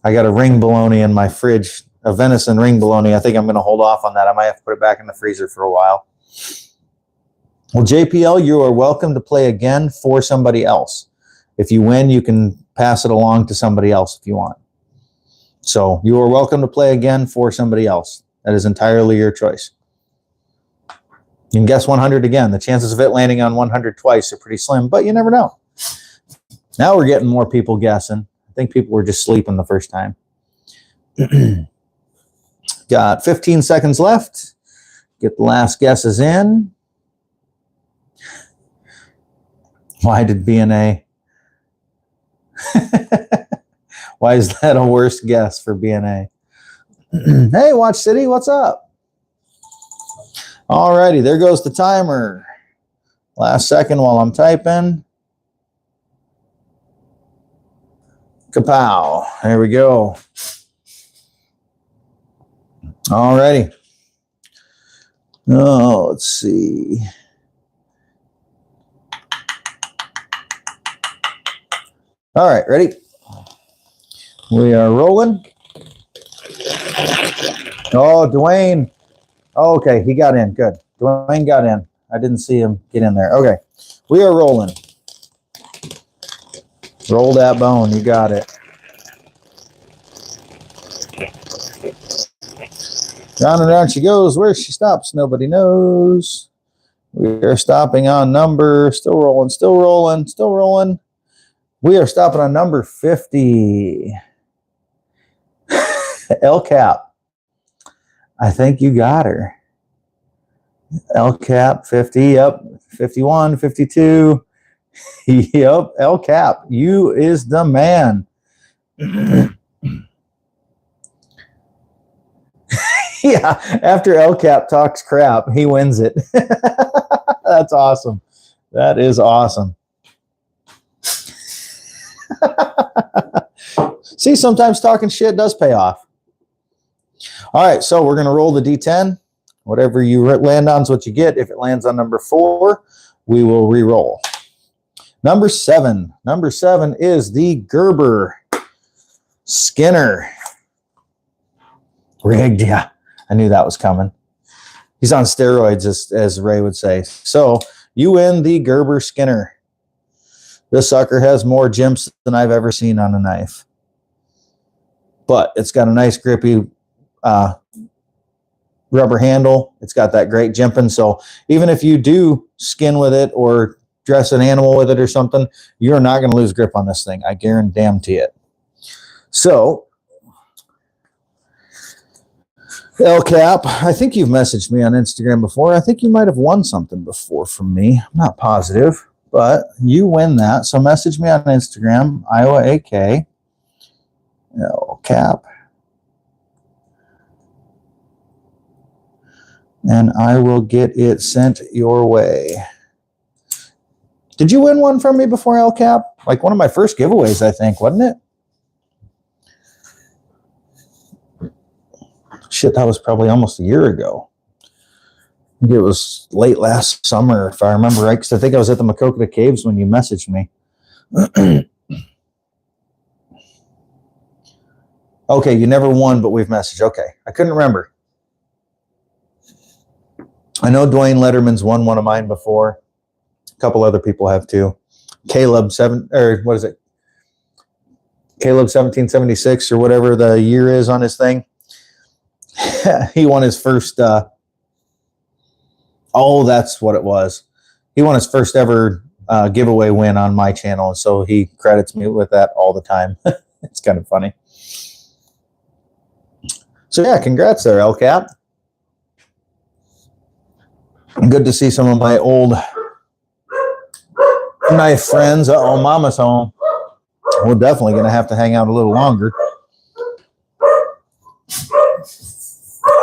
Speaker 1: I got a ring bologna in my fridge, a venison ring bologna. I think I'm going to hold off on that. I might have to put it back in the freezer for a while. Well, JPL, you are welcome to play again for somebody else. If you win, you can pass it along to somebody else if you want. So you are welcome to play again for somebody else. That is entirely your choice. You can guess 100 again. The chances of it landing on 100 twice are pretty slim, but you never know. Now we're getting more people guessing. I think people were just sleeping the first time. Got 15 seconds left. Get the last guesses in. Why did BNA? Why is that a worse guess for BNA? Hey, Watch City, what's up? Alrighty, there goes the timer. Last second while I'm typing. Kapow. There we go. Alrighty. Oh, let's see. All right, ready? We are rolling. Oh, Dwayne. Oh, okay, he got in. Good. Dwayne got in. I didn't see him get in there. Okay, we are rolling. Roll that bone. You got it. Round and round she goes. Where she stops, nobody knows. We are stopping on number. Still rolling, still rolling, still rolling. We are stopping on number 50. El Cap. I think you got her. El Cap 50. Yep. 51, 52. Yep. El Cap. You is the man. Yeah. After El Cap talks crap, he wins it. That's awesome. That is awesome. See, sometimes talking shit does pay off. All right, so we're going to roll the D10. Whatever you land on is what you get. If it lands on number 4, we will re-roll. Number 7. Number 7 is the Gerber Skinner. Rigged, yeah. I knew that was coming. He's on steroids, as Ray would say. So you win the Gerber Skinner. This sucker has more jimps than I've ever seen on a knife. But it's got a nice grippy rubber handle. It's got that great jimping. So even if you do skin with it or dress an animal with it or something, you're not going to lose grip on this thing. I guarantee it. So, El Cap, I think you've messaged me on Instagram before. I think you might have won something before from me. I'm not positive, but you win that. So message me on Instagram, Iowa AK, El Cap, and I will get it sent your way. Did you win one from me before, El Cap? Like one of my first giveaways, I think, wasn't it? Shit, that was probably almost a year ago. It was late last summer, if I remember right, because I think I was at the Maquoketa Caves when you messaged me. Okay, you never won, but we've messaged. Okay, I couldn't remember. I know Dwayne Letterman's won one of mine before. A couple other people have too. Caleb 1776 or whatever the year is on his thing. He won his first that's what it was. He won his first ever giveaway win on my channel, and so he credits me with that all the time. It's kind of funny. So yeah, congrats there, El Cap. Good to see some of my old knife friends. Uh-oh, Mama's home. We're definitely going to have to hang out a little longer.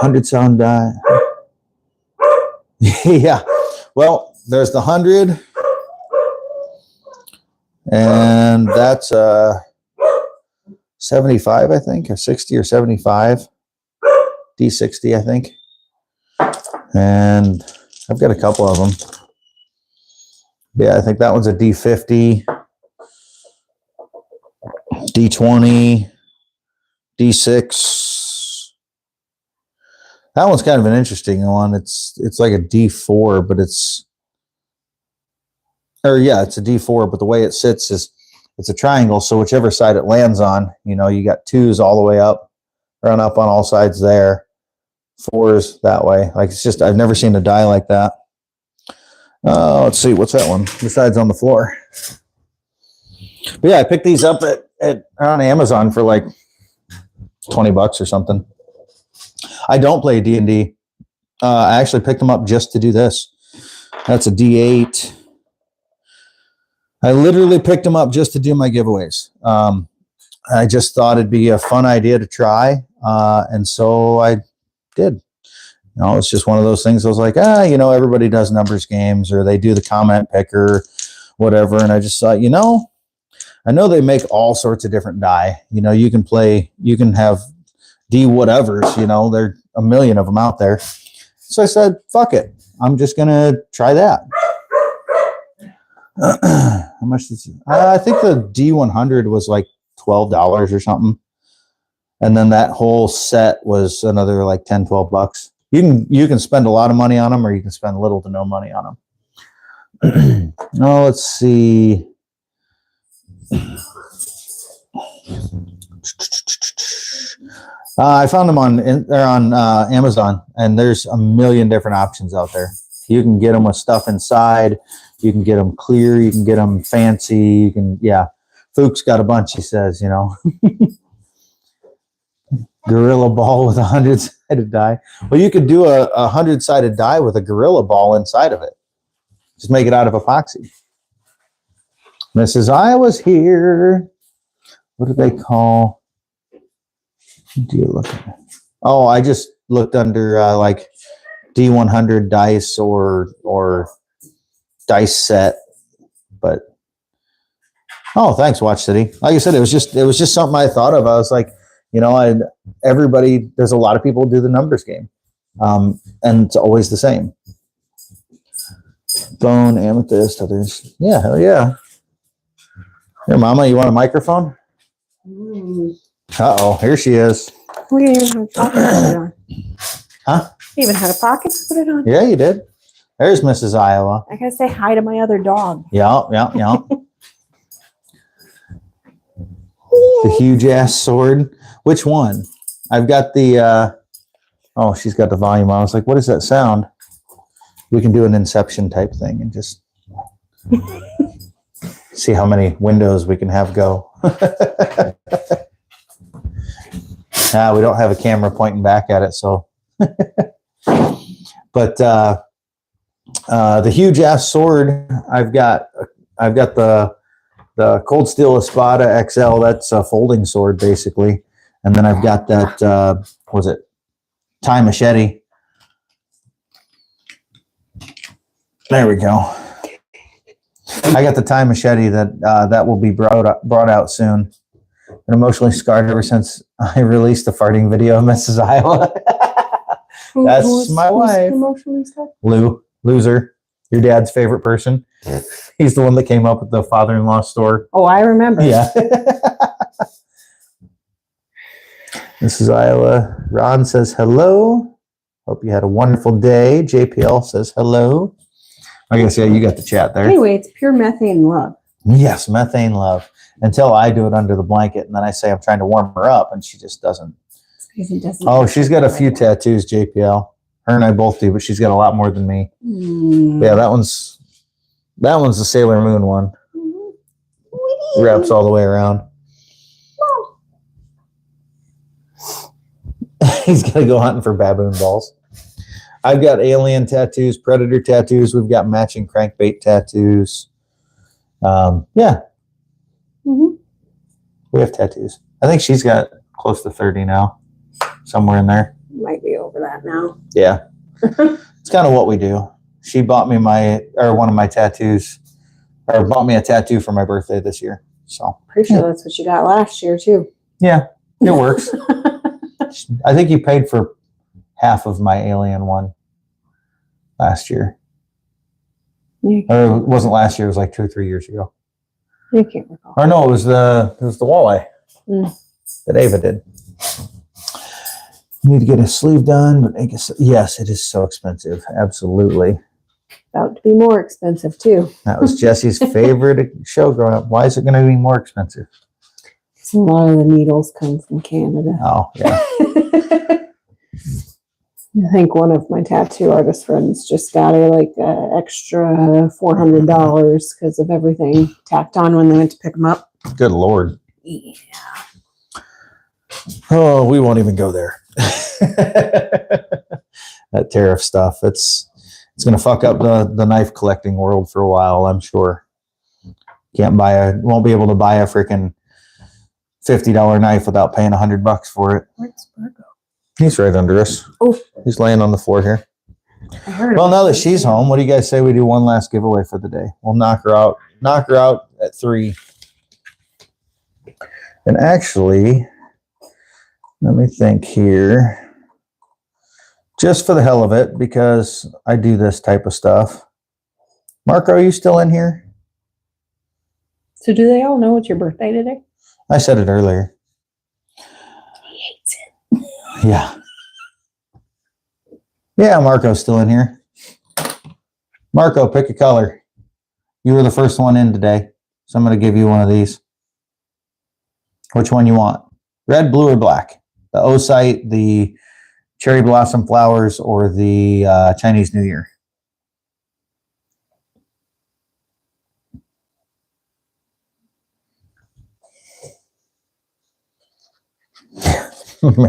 Speaker 1: 100 sound die. Yeah. Well, there's the 100. And that's 75, I think, or 60 or 75. D60, I think. And I've got a couple of them. Yeah, I think that one's a D50, D20, D6. That one's kind of an interesting one. It's like a D4, but it's a D4, but the way it sits is it's a triangle. So whichever side it lands on, you got twos all the way up, run up on all sides there. Fours that way. Like I've never seen a die like that. Let's see, what's that one? Besides on the floor. But yeah, I picked these up on Amazon for like $20 or something. I don't play D&D. I actually picked them up just to do this. That's a D8. I literally picked them up just to do my giveaways. I just thought it'd be a fun idea to try. And so I did. It's just one of those things. I was like, everybody does numbers games or they do the comment picker, whatever. And I just thought, I know they make all sorts of different die. You can have D whatevers, there are a million of them out there. So I said, fuck it. I'm just going to try that. How much is it? I think the D100 was like $12 or something. And then that whole set was another like $10-12. You can spend a lot of money on them, or you can spend little to no money on them. Oh, let's see. I found them on Amazon, and there's a million different options out there. You can get them with stuff inside. You can get them clear. You can get them fancy. Fuchs got a bunch, he says, Gorilla ball with a 100-sided die. Well, you could do a 100-sided die with a gorilla ball inside of it. Just make it out of epoxy. Mrs. Iowa's here. What do they call? Do you look at? Oh, I just looked under like D100 dice or dice set, but thanks, Watch City. Like I said, it was just something I thought of. I was like, there's a lot of people who do the numbers game, and it's always the same. Bone, amethyst, others. Yeah, hell yeah. Here, Mama, you want a microphone? Uh-oh, here she is.
Speaker 2: We didn't even have a pocket to put it on.
Speaker 1: Huh?
Speaker 2: You even had a pocket to put it on?
Speaker 1: Yeah, you did. There's Mrs. Iowa.
Speaker 2: I gotta say hi to my other dog.
Speaker 1: Yeah. The huge ass sword. Which one? I've got the Oh, she's got the volume on. I was like, what is that sound? We can do an Inception type thing and just see how many windows we can have go. We don't have a camera pointing back at it, so. But the huge ass sword, I've got the Cold Steel Espada XL. That's a folding sword basically, and then I've got that was it Thai machete. There we go. I got the Thai machete that will be brought out soon. Been emotionally scarred ever since I released the farting video of Mrs. Iowa. That's my wife.
Speaker 2: Emotionally stuck?
Speaker 1: Loser, your dad's favorite person. He's the one that came up with the father-in-law store.
Speaker 2: Oh, I remember.
Speaker 1: Yeah. Mrs. Iowa. Ron says hello. Hope you had a wonderful day. JPL says hello. I guess, yeah, you got the chat there.
Speaker 2: Anyway, it's pure methane love.
Speaker 1: Yes, methane love. Until I do it under the blanket, and then I say I'm trying to warm her up, and she just doesn't. Oh, she's got a few tattoos, JPL. Her and I both do, but she's got a lot more than me. Yeah, that one's the Sailor Moon one. Wraps all the way around. He's got to go hunting for baboon balls. I've got alien tattoos, predator tattoos. We've got matching crankbait tattoos. Yeah. We have tattoos. I think she's got close to 30 now. Somewhere in there.
Speaker 2: Might be over that now.
Speaker 1: Yeah. It's kind of what we do. She bought me one of my tattoos, or bought me a tattoo for my birthday this year. So
Speaker 2: pretty sure that's what you got last year too.
Speaker 1: Yeah, it works. I think you paid for half of my alien one last year. Or it wasn't last year, it was like 2 or 3 years ago.
Speaker 2: I can't recall.
Speaker 1: Or no, it was the walleye that Ava did. You need to get a sleeve done, but I guess, yes, it is so expensive. Absolutely.
Speaker 2: About to be more expensive too.
Speaker 1: That was Jesse's favorite show growing up. Why is it going to be more expensive?
Speaker 2: A lot of the needles come from Canada.
Speaker 1: Oh, yeah.
Speaker 2: I think one of my tattoo artist friends just got her like extra $400 because of everything tacked on when they went to pick them up.
Speaker 1: Good Lord.
Speaker 2: Yeah.
Speaker 1: Oh, we won't even go there. That tariff stuff. It's going to fuck up the knife collecting world for a while, I'm sure. Won't be able to buy a freaking $50 knife without paying $100 for it.
Speaker 2: Where's Virgo?
Speaker 1: He's right under us.
Speaker 2: Oh,
Speaker 1: he's laying on the floor here.
Speaker 2: I heard.
Speaker 1: Well, now that she's home, what do you guys say we do one last giveaway for the day? We'll knock her out at 3. And actually, let me think here. Just for the hell of it, because I do this type of stuff. Mark, are you still in here?
Speaker 2: So do they all know it's your birthday today?
Speaker 1: I said it earlier.
Speaker 2: He hates it.
Speaker 1: Yeah. Yeah, Marco's still in here. Marco, pick a color. You were the first one in today, so I'm going to give you one of these. Which one you want? Red, blue, or black? The Osite, the cherry blossom flowers, or the Chinese New Year?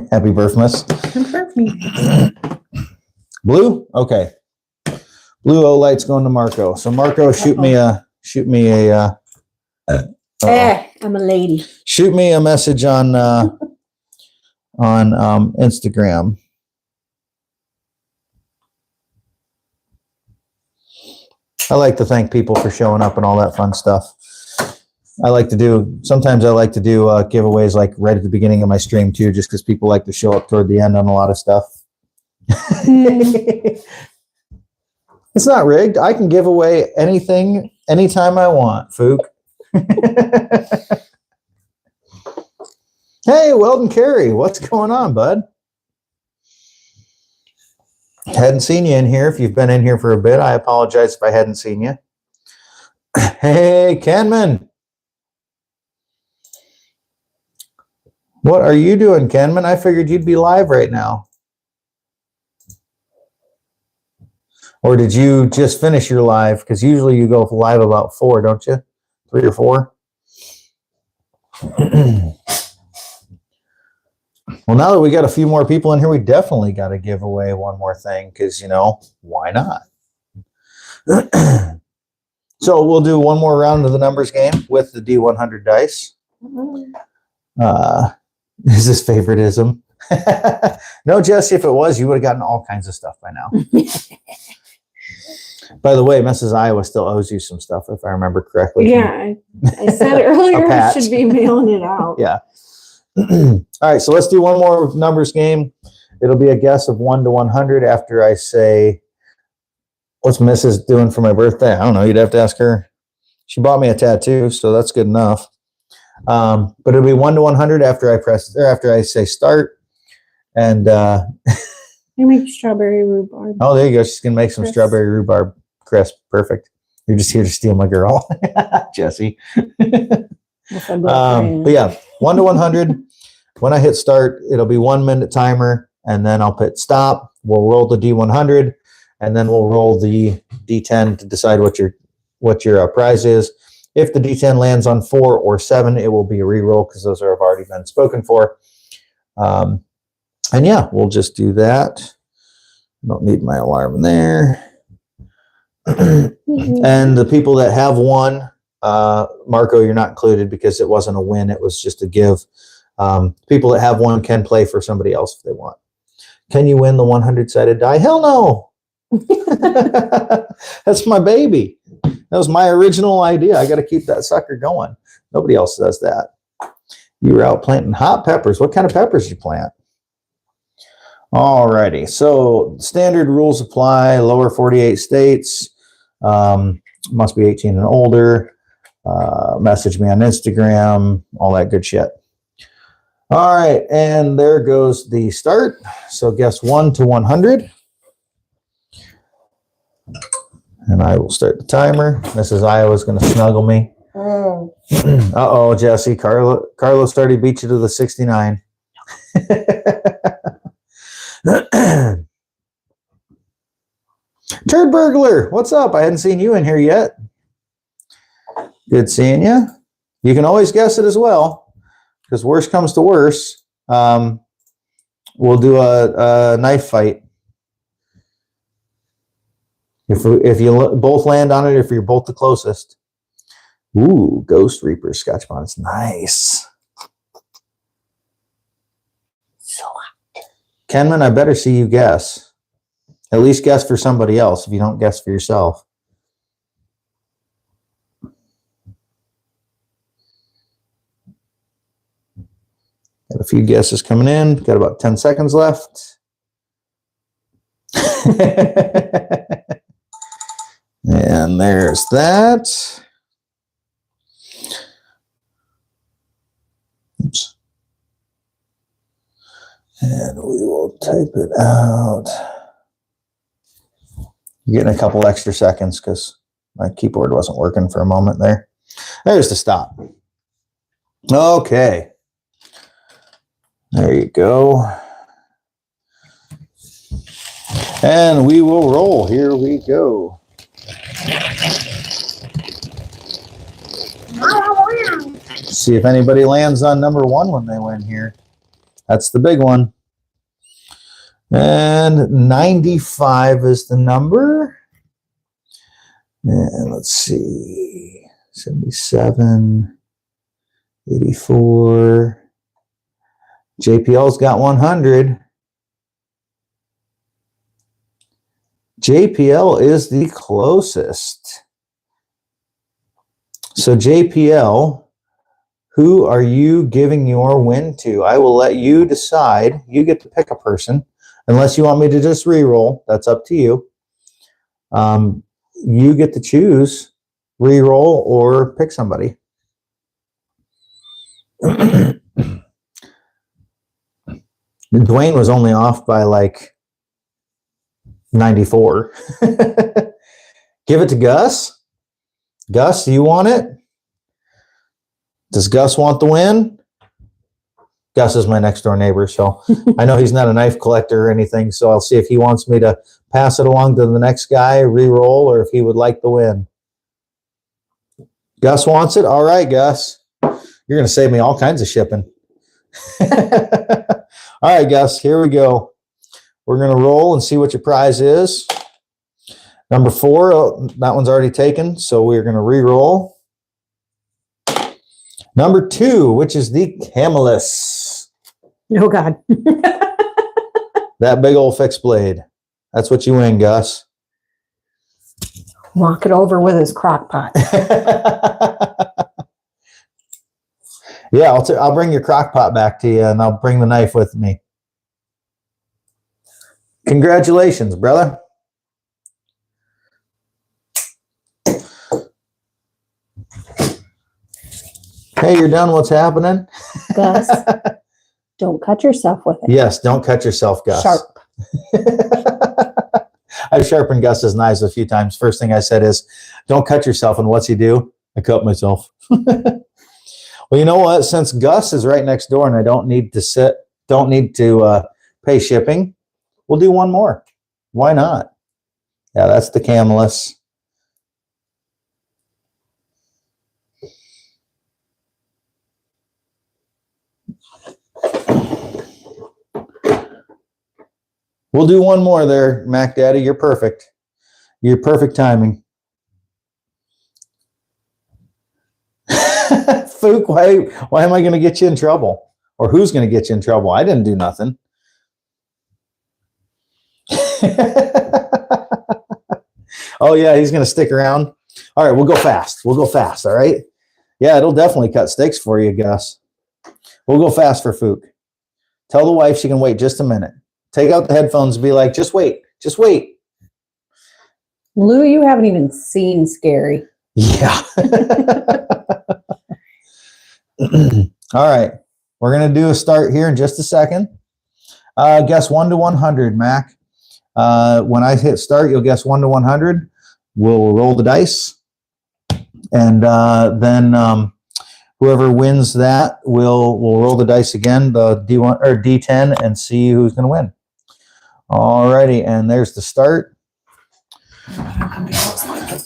Speaker 1: Happy birthmas.
Speaker 2: Confirm me.
Speaker 1: Blue? Okay. Blue O-Light's going to Marco. So Marco, shoot me a
Speaker 2: I'm a lady.
Speaker 1: shoot me a message on Instagram. I like to thank people for showing up and all that fun stuff. Sometimes I like to do giveaways like right at the beginning of my stream too, just because people like to show up toward the end on a lot of stuff. It's not rigged. I can give away anything anytime I want, Fook. Hey, Weldon Carey, what's going on, bud? Hadn't seen you in here. If you've been in here for a bit, I apologize if I hadn't seen you. Hey, Kenman. What are you doing, Kenman? I figured you'd be live right now. Or did you just finish your live? Because usually you go live about 4, don't you? 3 or 4? Well, now that we got a few more people in here, we definitely got to give away one more thing because, why not? So we'll do one more round of the numbers game with the D100 dice. Is this favoritism? No, Jesse, if it was, you would have gotten all kinds of stuff by now. By the way, Mrs. Iowa still owes you some stuff, if I remember correctly.
Speaker 2: Yeah, I said earlier I should be mailing it out.
Speaker 1: Yeah. All right, so let's do one more numbers game. It'll be a guess of 1 to 100 after I say, what's Mrs. doing for my birthday? I don't know. You'd have to ask her. She bought me a tattoo, so that's good enough. But it'll be 1 to 100 after I say start. And
Speaker 2: you make strawberry rhubarb.
Speaker 1: Oh, there you go. She's gonna make some strawberry rhubarb crisp. Perfect. You're just here to steal my girl, Jesse. But yeah, 1 to 100. When I hit start, it'll be 1 minute timer, and then I'll hit stop. We'll roll the D100, and then we'll roll the D10 to decide what your prize is. If the D10 lands on 4 or 7, it will be a reroll because those have already been spoken for. And yeah, we'll just do that. Don't need my alarm there. And the people that have won, Marco, you're not included because it wasn't a win. It was just a give. People that have won can play for somebody else if they want. Can you win the 100-sided die? Hell no. That's my baby. That was my original idea. I got to keep that sucker going. Nobody else does that. You were out planting hot peppers. What kind of peppers did you plant? All righty. So standard rules apply. Lower 48 states. Must be 18 and older. Message me on Instagram. All that good shit. All right. And there goes the start. So guess 1 to 100. And I will start the timer. Mrs. Iowa's going to snuggle me. Uh-oh, Jesse. Carlos already beat you to the 69. Turd Burglar, what's up? I hadn't seen you in here yet. Good seeing you. You can always guess it as well, because worst comes to worst. We'll do a knife fight. If you both land on it, if you're both the closest. Ooh, Ghost Reaper Scotch Bonnet's nice. So Kenman, I better see you guess. At least guess for somebody else if you don't guess for yourself. Got a few guesses coming in. Got about 10 seconds left. And there's that. Oops. And we will type it out. You're getting a couple extra seconds because my keyboard wasn't working for a moment there. There's the stop. Okay. There you go. And we will roll. Here we go. See if anybody lands on number 1 when they win here. That's the big one. And 95 is the number. And let's see. 77, 84. JPL's got 100. JPL is the closest. So JPL, who are you giving your win to? I will let you decide. You get to pick a person. Unless you want me to just re-roll, that's up to you. You get to choose re-roll or pick somebody. Dwayne was only off by like 94. Give it to Gus. Gus, do you want it? Does Gus want the win? Gus is my next door neighbor, so I know he's not a knife collector or anything, so I'll see if he wants me to pass it along to the next guy, re-roll, or if he would like the win. Gus wants it? All right, Gus. You're going to save me all kinds of shipping. All right, Gus, here we go. We're going to roll and see what your prize is. Number 4, oh, that one's already taken, so we're going to re-roll. Number 2, which is the Camillus.
Speaker 2: Oh, God.
Speaker 1: That big old fixed blade. That's what you win, Gus.
Speaker 2: Walk it over with his crock pot.
Speaker 1: Yeah, I'll bring your crock pot back to you, and I'll bring the knife with me. Congratulations, brother. Hey, you're done. What's happening?
Speaker 2: Gus, don't cut yourself with it.
Speaker 1: Yes, don't cut yourself, Gus.
Speaker 2: Sharp.
Speaker 1: I've sharpened Gus's knives a few times. First thing I said is, don't cut yourself. And what's he do? I cut myself. Well, you know what? Since Gus is right next door and I don't need to pay shipping, we'll do one more. Why not? Yeah, that's the Camillus. We'll do one more there, Mac Daddy. You're perfect. You're perfect timing. Fook, why am I going to get you in trouble? Or who's going to get you in trouble? I didn't do nothing. Oh, yeah, he's going to stick around. All right, we'll go fast. We'll go fast, all right? Yeah, it'll definitely cut steaks for you, Gus. We'll go fast for Fook. Tell the wife she can wait just a minute. Take out the headphones and be like, just wait. Just wait.
Speaker 2: Lou, you haven't even seen Scary.
Speaker 1: Yeah. All right. We're going to do a start here in just a second. Guess 1 to 100, Mac. When I hit start, you'll guess 1 to 100. We'll roll the dice. And then whoever wins that will roll the dice again, the D1 or D10, and see who's going to win. All righty. And there's the start.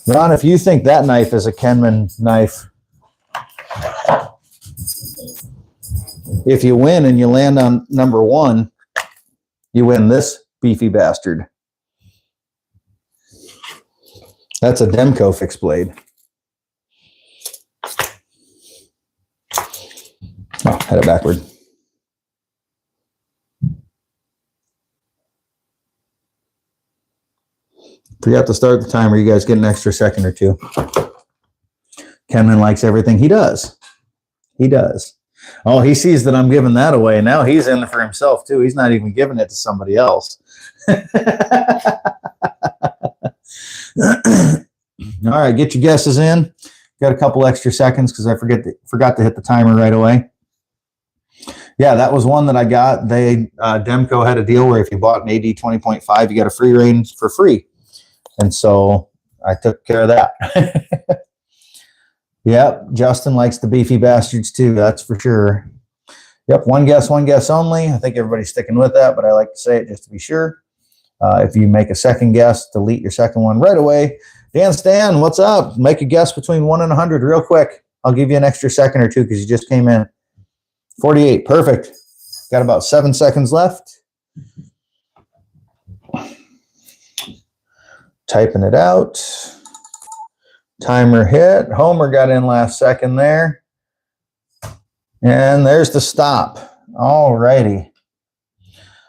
Speaker 1: Ron, if you think that knife is a Kenman knife, if you win and you land on number 1, you win this beefy bastard. That's a Demco fixed blade. Oh, had it backward. Forgot to start the timer. You guys get an extra second or two. Kenman likes everything he does. He does. Oh, he sees that I'm giving that away. Now he's in for himself, too. He's not even giving it to somebody else. All right, get your guesses in. Got a couple extra seconds because I forgot to hit the timer right away. Yeah, that was one that I got. Demco had a deal where if you bought an AD 20.5, you got a free range for free. And so I took care of that. Yep, Justin likes the beefy bastards too, that's for sure. Yep, one guess only. I think everybody's sticking with that, but I like to say it just to be sure. If you make a second guess, delete your second one right away. Dan Stan, what's up? Make a guess between 1 and 100 real quick. I'll give you an extra second or two because you just came in. 48, perfect. Got about 7 seconds left. Typing it out. Timer hit. Homer got in last second there. And there's the stop. All righty.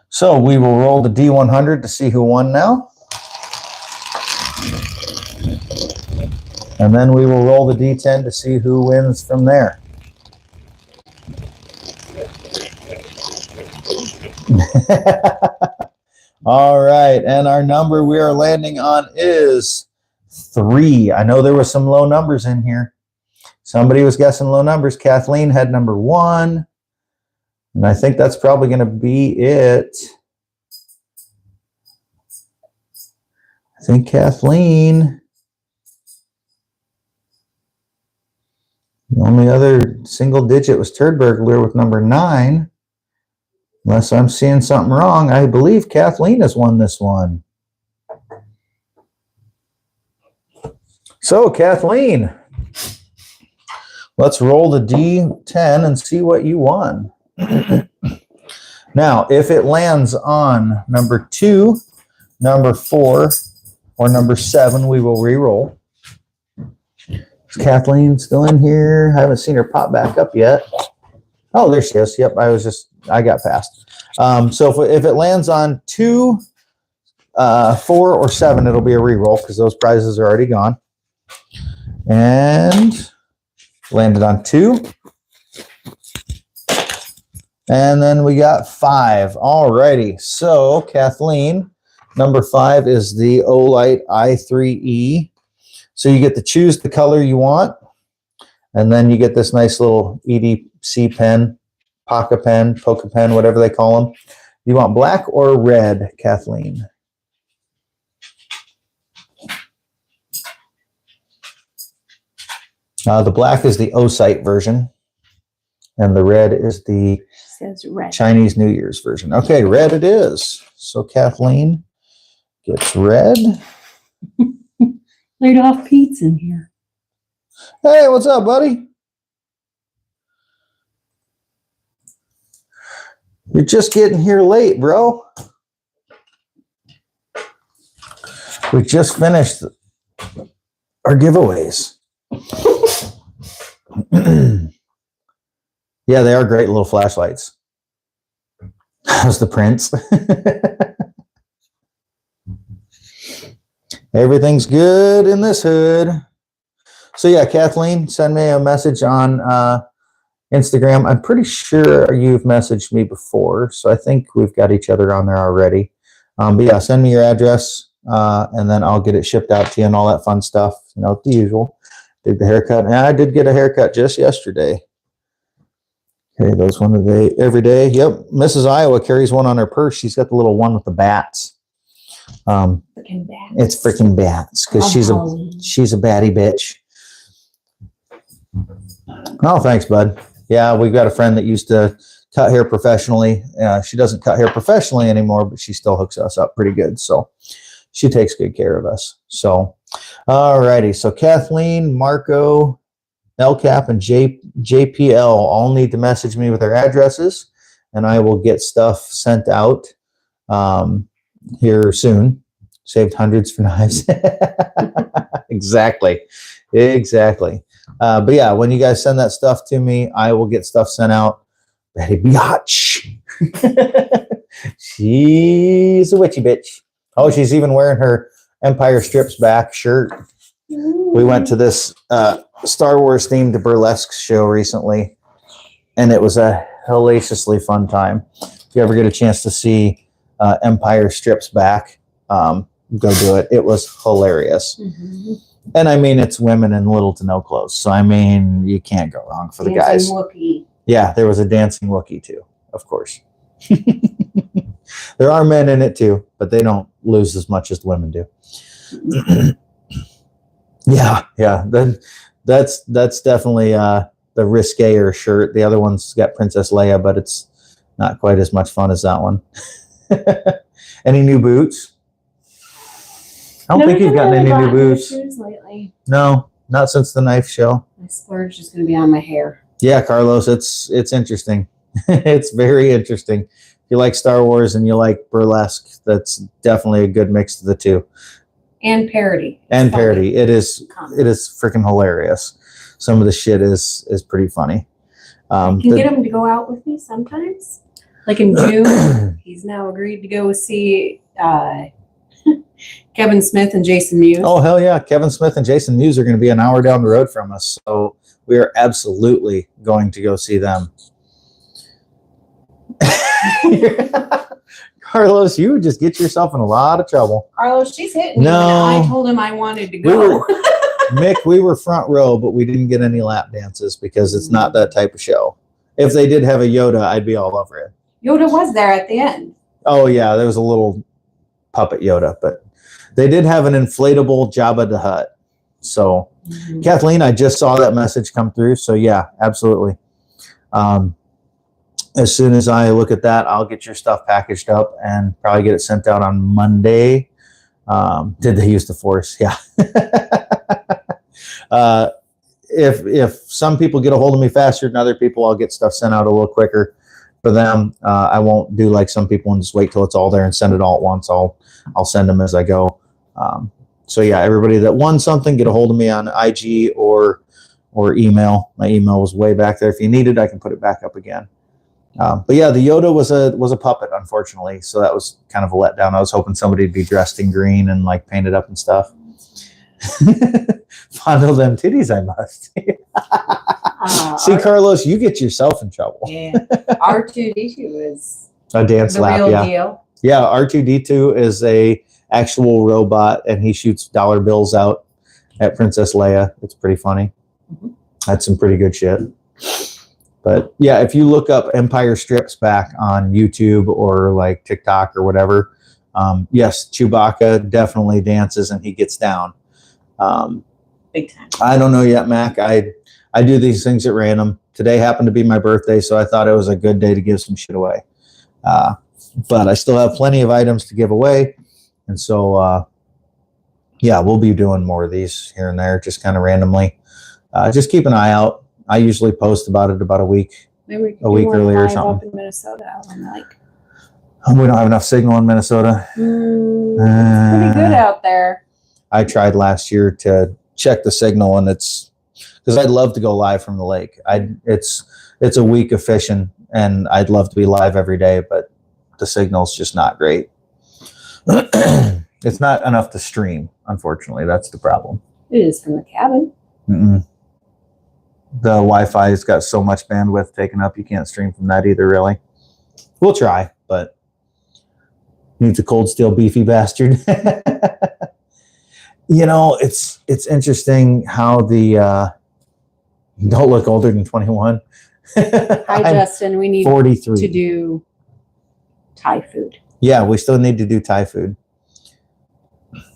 Speaker 1: So we will roll the D100 to see who won now. And then we will roll the D10 to see who wins from there. All right. And our number we are landing on is 3. I know there were some low numbers in here. Somebody was guessing low numbers. Kathleen had number 1. And I think that's probably going to be it. I think Kathleen. The only other single digit was Turd Burglar with number 9. Unless I'm seeing something wrong, I believe Kathleen has won this one. So, Kathleen, let's roll the D10 and see what you won. Now, if it lands on number 2, number 4, or number 7, we will re-roll. Is Kathleen still in here? I haven't seen her pop back up yet. Oh, there she is. Yep, I got past. So if it lands on 2, 4, or 7, it'll be a re-roll because those prizes are already gone. And landed on 2. And then we got 5. All righty. So, Kathleen, number 5 is the Olight i3E. So you get to choose the color you want. And then you get this nice little EDC pen, Poca pen, Poca pen, whatever they call them. You want black or red, Kathleen? The black is the Osite version. And the red is the
Speaker 2: Says red.
Speaker 1: Chinese New Year's version. Okay, red it is. So Kathleen gets red.
Speaker 2: Laid off Pete's in here.
Speaker 1: Hey, what's up, buddy? You're just getting here late, bro. We just finished our giveaways. Yeah, they are great little flashlights. How's the prince? Everything's good in this hood. So yeah, Kathleen, send me a message on Instagram. I'm pretty sure you've messaged me before, so I think we've got each other on there already. But yeah, send me your address, and then I'll get it shipped out to you and all that fun stuff. You know, the usual. Did the haircut. And I did get a haircut just yesterday. Okay, those one of the every day. Yep, Mrs. Iowa carries one on her purse. She's got the little one with the bats.
Speaker 2: Freaking bats.
Speaker 1: It's freaking bats because she's a batty bitch. Oh, thanks, bud. Yeah, we've got a friend that used to cut hair professionally. She doesn't cut hair professionally anymore, but she still hooks us up pretty good. So she takes good care of us. So, all righty. So Kathleen, Marco, LCAP, and JPL all need to message me with their addresses, and I will get stuff sent out here soon. Saved hundreds for knives. Exactly. But yeah, when you guys send that stuff to me, I will get stuff sent out. Betty Biatch. She's a witchy bitch. Oh, she's even wearing her Empire Strips Back shirt. We went to this Star Wars themed burlesque show recently, and it was a hellaciously fun time. If you ever get a chance to see Empire Strips Back, go do it. It was hilarious. Mm-hmm. And I mean, it's women in little to no clothes. So, I mean, you can't go wrong for the guys.
Speaker 2: Wookiee. Yeah,
Speaker 1: there was a dancing Wookiee too, of course. There are men in it too, but they don't lose as much as the women do. Yeah. That's definitely the riskayer shirt. The other one's got Princess Leia, but it's not quite as much fun as that one. Any new boots? I don't think you've gotten any new boots.
Speaker 2: Shoes lately.
Speaker 1: No, not since the knife show.
Speaker 2: My splurge is going to be on my hair.
Speaker 1: Yeah, Carlos, it's interesting. It's very interesting. If you like Star Wars and you like burlesque, that's definitely a good mix of the two.
Speaker 2: And parody.
Speaker 1: Parody. It is freaking hilarious. Some of the shit is pretty funny.
Speaker 2: I can get him to go out with me sometimes. Like in June, he's now agreed to go see Kevin Smith and Jason Mewes.
Speaker 1: Oh, hell yeah. Kevin Smith and Jason Mewes are going to be an hour down the road from us. So we are absolutely going to go see them. Carlos, you would just get yourself in a lot of trouble.
Speaker 2: Carlos, she's hitting me. I told him I wanted to go.
Speaker 1: Mick, we were front row, but we didn't get any lap dances because it's not that type of show. If they did have a Yoda, I'd be all over it.
Speaker 2: Yoda was there at the end.
Speaker 1: Oh, yeah. There was a little puppet Yoda, but they did have an inflatable Jabba the Hutt. So, Kathleen, I just saw that message come through. So, yeah, absolutely. As soon as I look at that, I'll get your stuff packaged up and probably get it sent out on Monday. Did they use the Force? Yeah. If some people get a hold of me faster than other people, I'll get stuff sent out a little quicker for them. I won't do like some people and just wait till it's all there and send it all at once. I'll send them as I go. So yeah, everybody that won something, get a hold of me on IG or email. My email was way back there. If you need it, I can put it back up again. But yeah, the Yoda was a puppet, unfortunately. So that was kind of a letdown. I was hoping somebody would be dressed in green and like painted up and stuff. Fondle them titties, I must. See, Carlos, you get yourself in trouble.
Speaker 3: Yeah. R2D2 is
Speaker 1: A dance
Speaker 3: the
Speaker 1: lap,
Speaker 3: real
Speaker 1: yeah.
Speaker 3: deal.
Speaker 1: Yeah, R2D2 is a actual robot, and he shoots dollar bills out at Princess Leia. It's pretty funny.
Speaker 3: Mhm.
Speaker 1: That's some pretty good shit. But yeah, if you look up Empire Strips Back on YouTube or like TikTok or whatever, yes, Chewbacca definitely dances and he gets down.
Speaker 3: Big time.
Speaker 1: I don't know yet, Mac. I do these things at random. Today happened to be my birthday, so I thought it was a good day to give some shit away. But I still have plenty of items to give away. And so, yeah, we'll be doing more of these here and there, just kind of randomly. Just keep an eye out. I usually post about it about a week.
Speaker 3: Maybe we could
Speaker 1: A
Speaker 3: do
Speaker 1: week
Speaker 3: one
Speaker 1: earlier or
Speaker 3: live
Speaker 1: something.
Speaker 3: up in Minnesota out on the lake.
Speaker 1: We don't have enough signal in Minnesota.
Speaker 3: It's pretty good out there.
Speaker 1: I tried last year to check the signal, and it's because I'd love to go live from the lake. It's a week of fishing, and I'd love to be live every day, but the signal's just not great. It's not enough to stream, unfortunately. That's the problem.
Speaker 3: It is from the cabin.
Speaker 1: Mm-mm. The Wi-Fi's got so much bandwidth taken up, you can't stream from that either, really. We'll try, but needs a cold steel beefy bastard. You know, it's interesting how the don't look older than 21.
Speaker 3: Hi,
Speaker 1: I'm
Speaker 3: Justin. We need
Speaker 1: 43.
Speaker 3: to do Thai food.
Speaker 1: Yeah, we still need to do Thai food.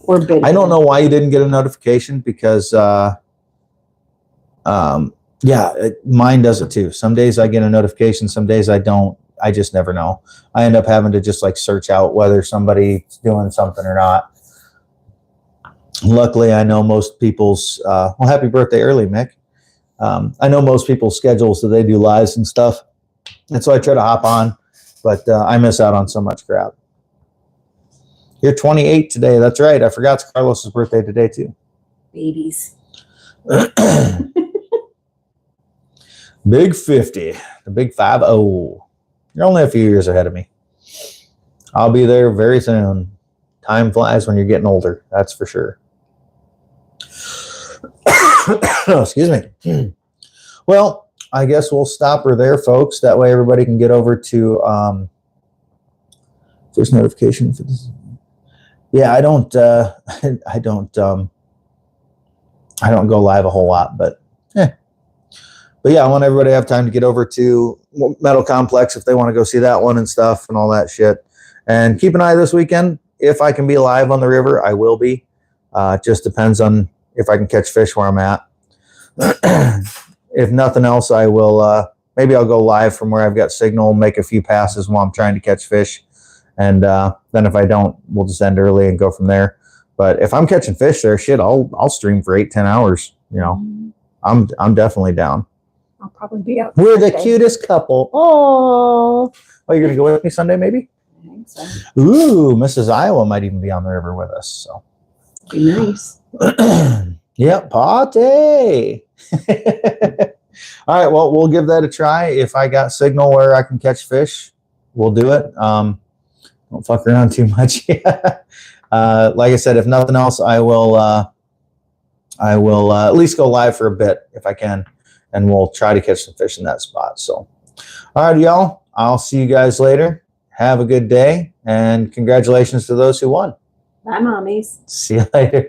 Speaker 3: Or bid.
Speaker 1: I don't know why you didn't get a notification because mine does it too. Some days I get a notification, some days I don't. I just never know. I end up having to just like search out whether somebody's doing something or not. Luckily, I know most people's, well, happy birthday early, Mick. I know most people's schedules, so they do lives and stuff. And so I try to hop on, but I miss out on so much crap. You're 28 today. That's right. I forgot it's Carlos's birthday today, too.
Speaker 3: Babies.
Speaker 1: Big 50, the big 5-0. You're only a few years ahead of me. I'll be there very soon. Time flies when you're getting older. That's for sure. Oh, excuse me. Well, I guess we'll stop her there, folks. That way everybody can get over to first notification for this. Yeah, I don't go live a whole lot, but But yeah, I want everybody to have time to get over to Metal Complex if they want to go see that one and stuff and all that shit. And keep an eye this weekend. If I can be live on the river, I will be. It just depends on if I can catch fish where I'm at. If nothing else, I will, maybe I'll go live from where I've got signal, make a few passes while I'm trying to catch fish. And then if I don't, we'll just end early and go from there. But if I'm catching fish there, shit, I'll stream for 8-10 hours. You know, I'm definitely down.
Speaker 3: I'll probably be out.
Speaker 1: We're the
Speaker 3: Sunday.
Speaker 1: cutest couple. Oh, you're gonna go with me Sunday, maybe?
Speaker 3: I think so.
Speaker 1: Ooh, Mrs. Iowa might even be on the river with us. So,
Speaker 3: Be nice.
Speaker 1: yep, party. All right, well, we'll give that a try. If I got signal where I can catch fish, we'll do it. Don't fuck around too much. Like I said, if nothing else, I will at least go live for a bit if I can, and we'll try to catch some fish in that spot. So, all right, y'all, I'll see you guys later. Have a good day, and congratulations to those who won.
Speaker 3: Bye, mommies.
Speaker 1: See you later.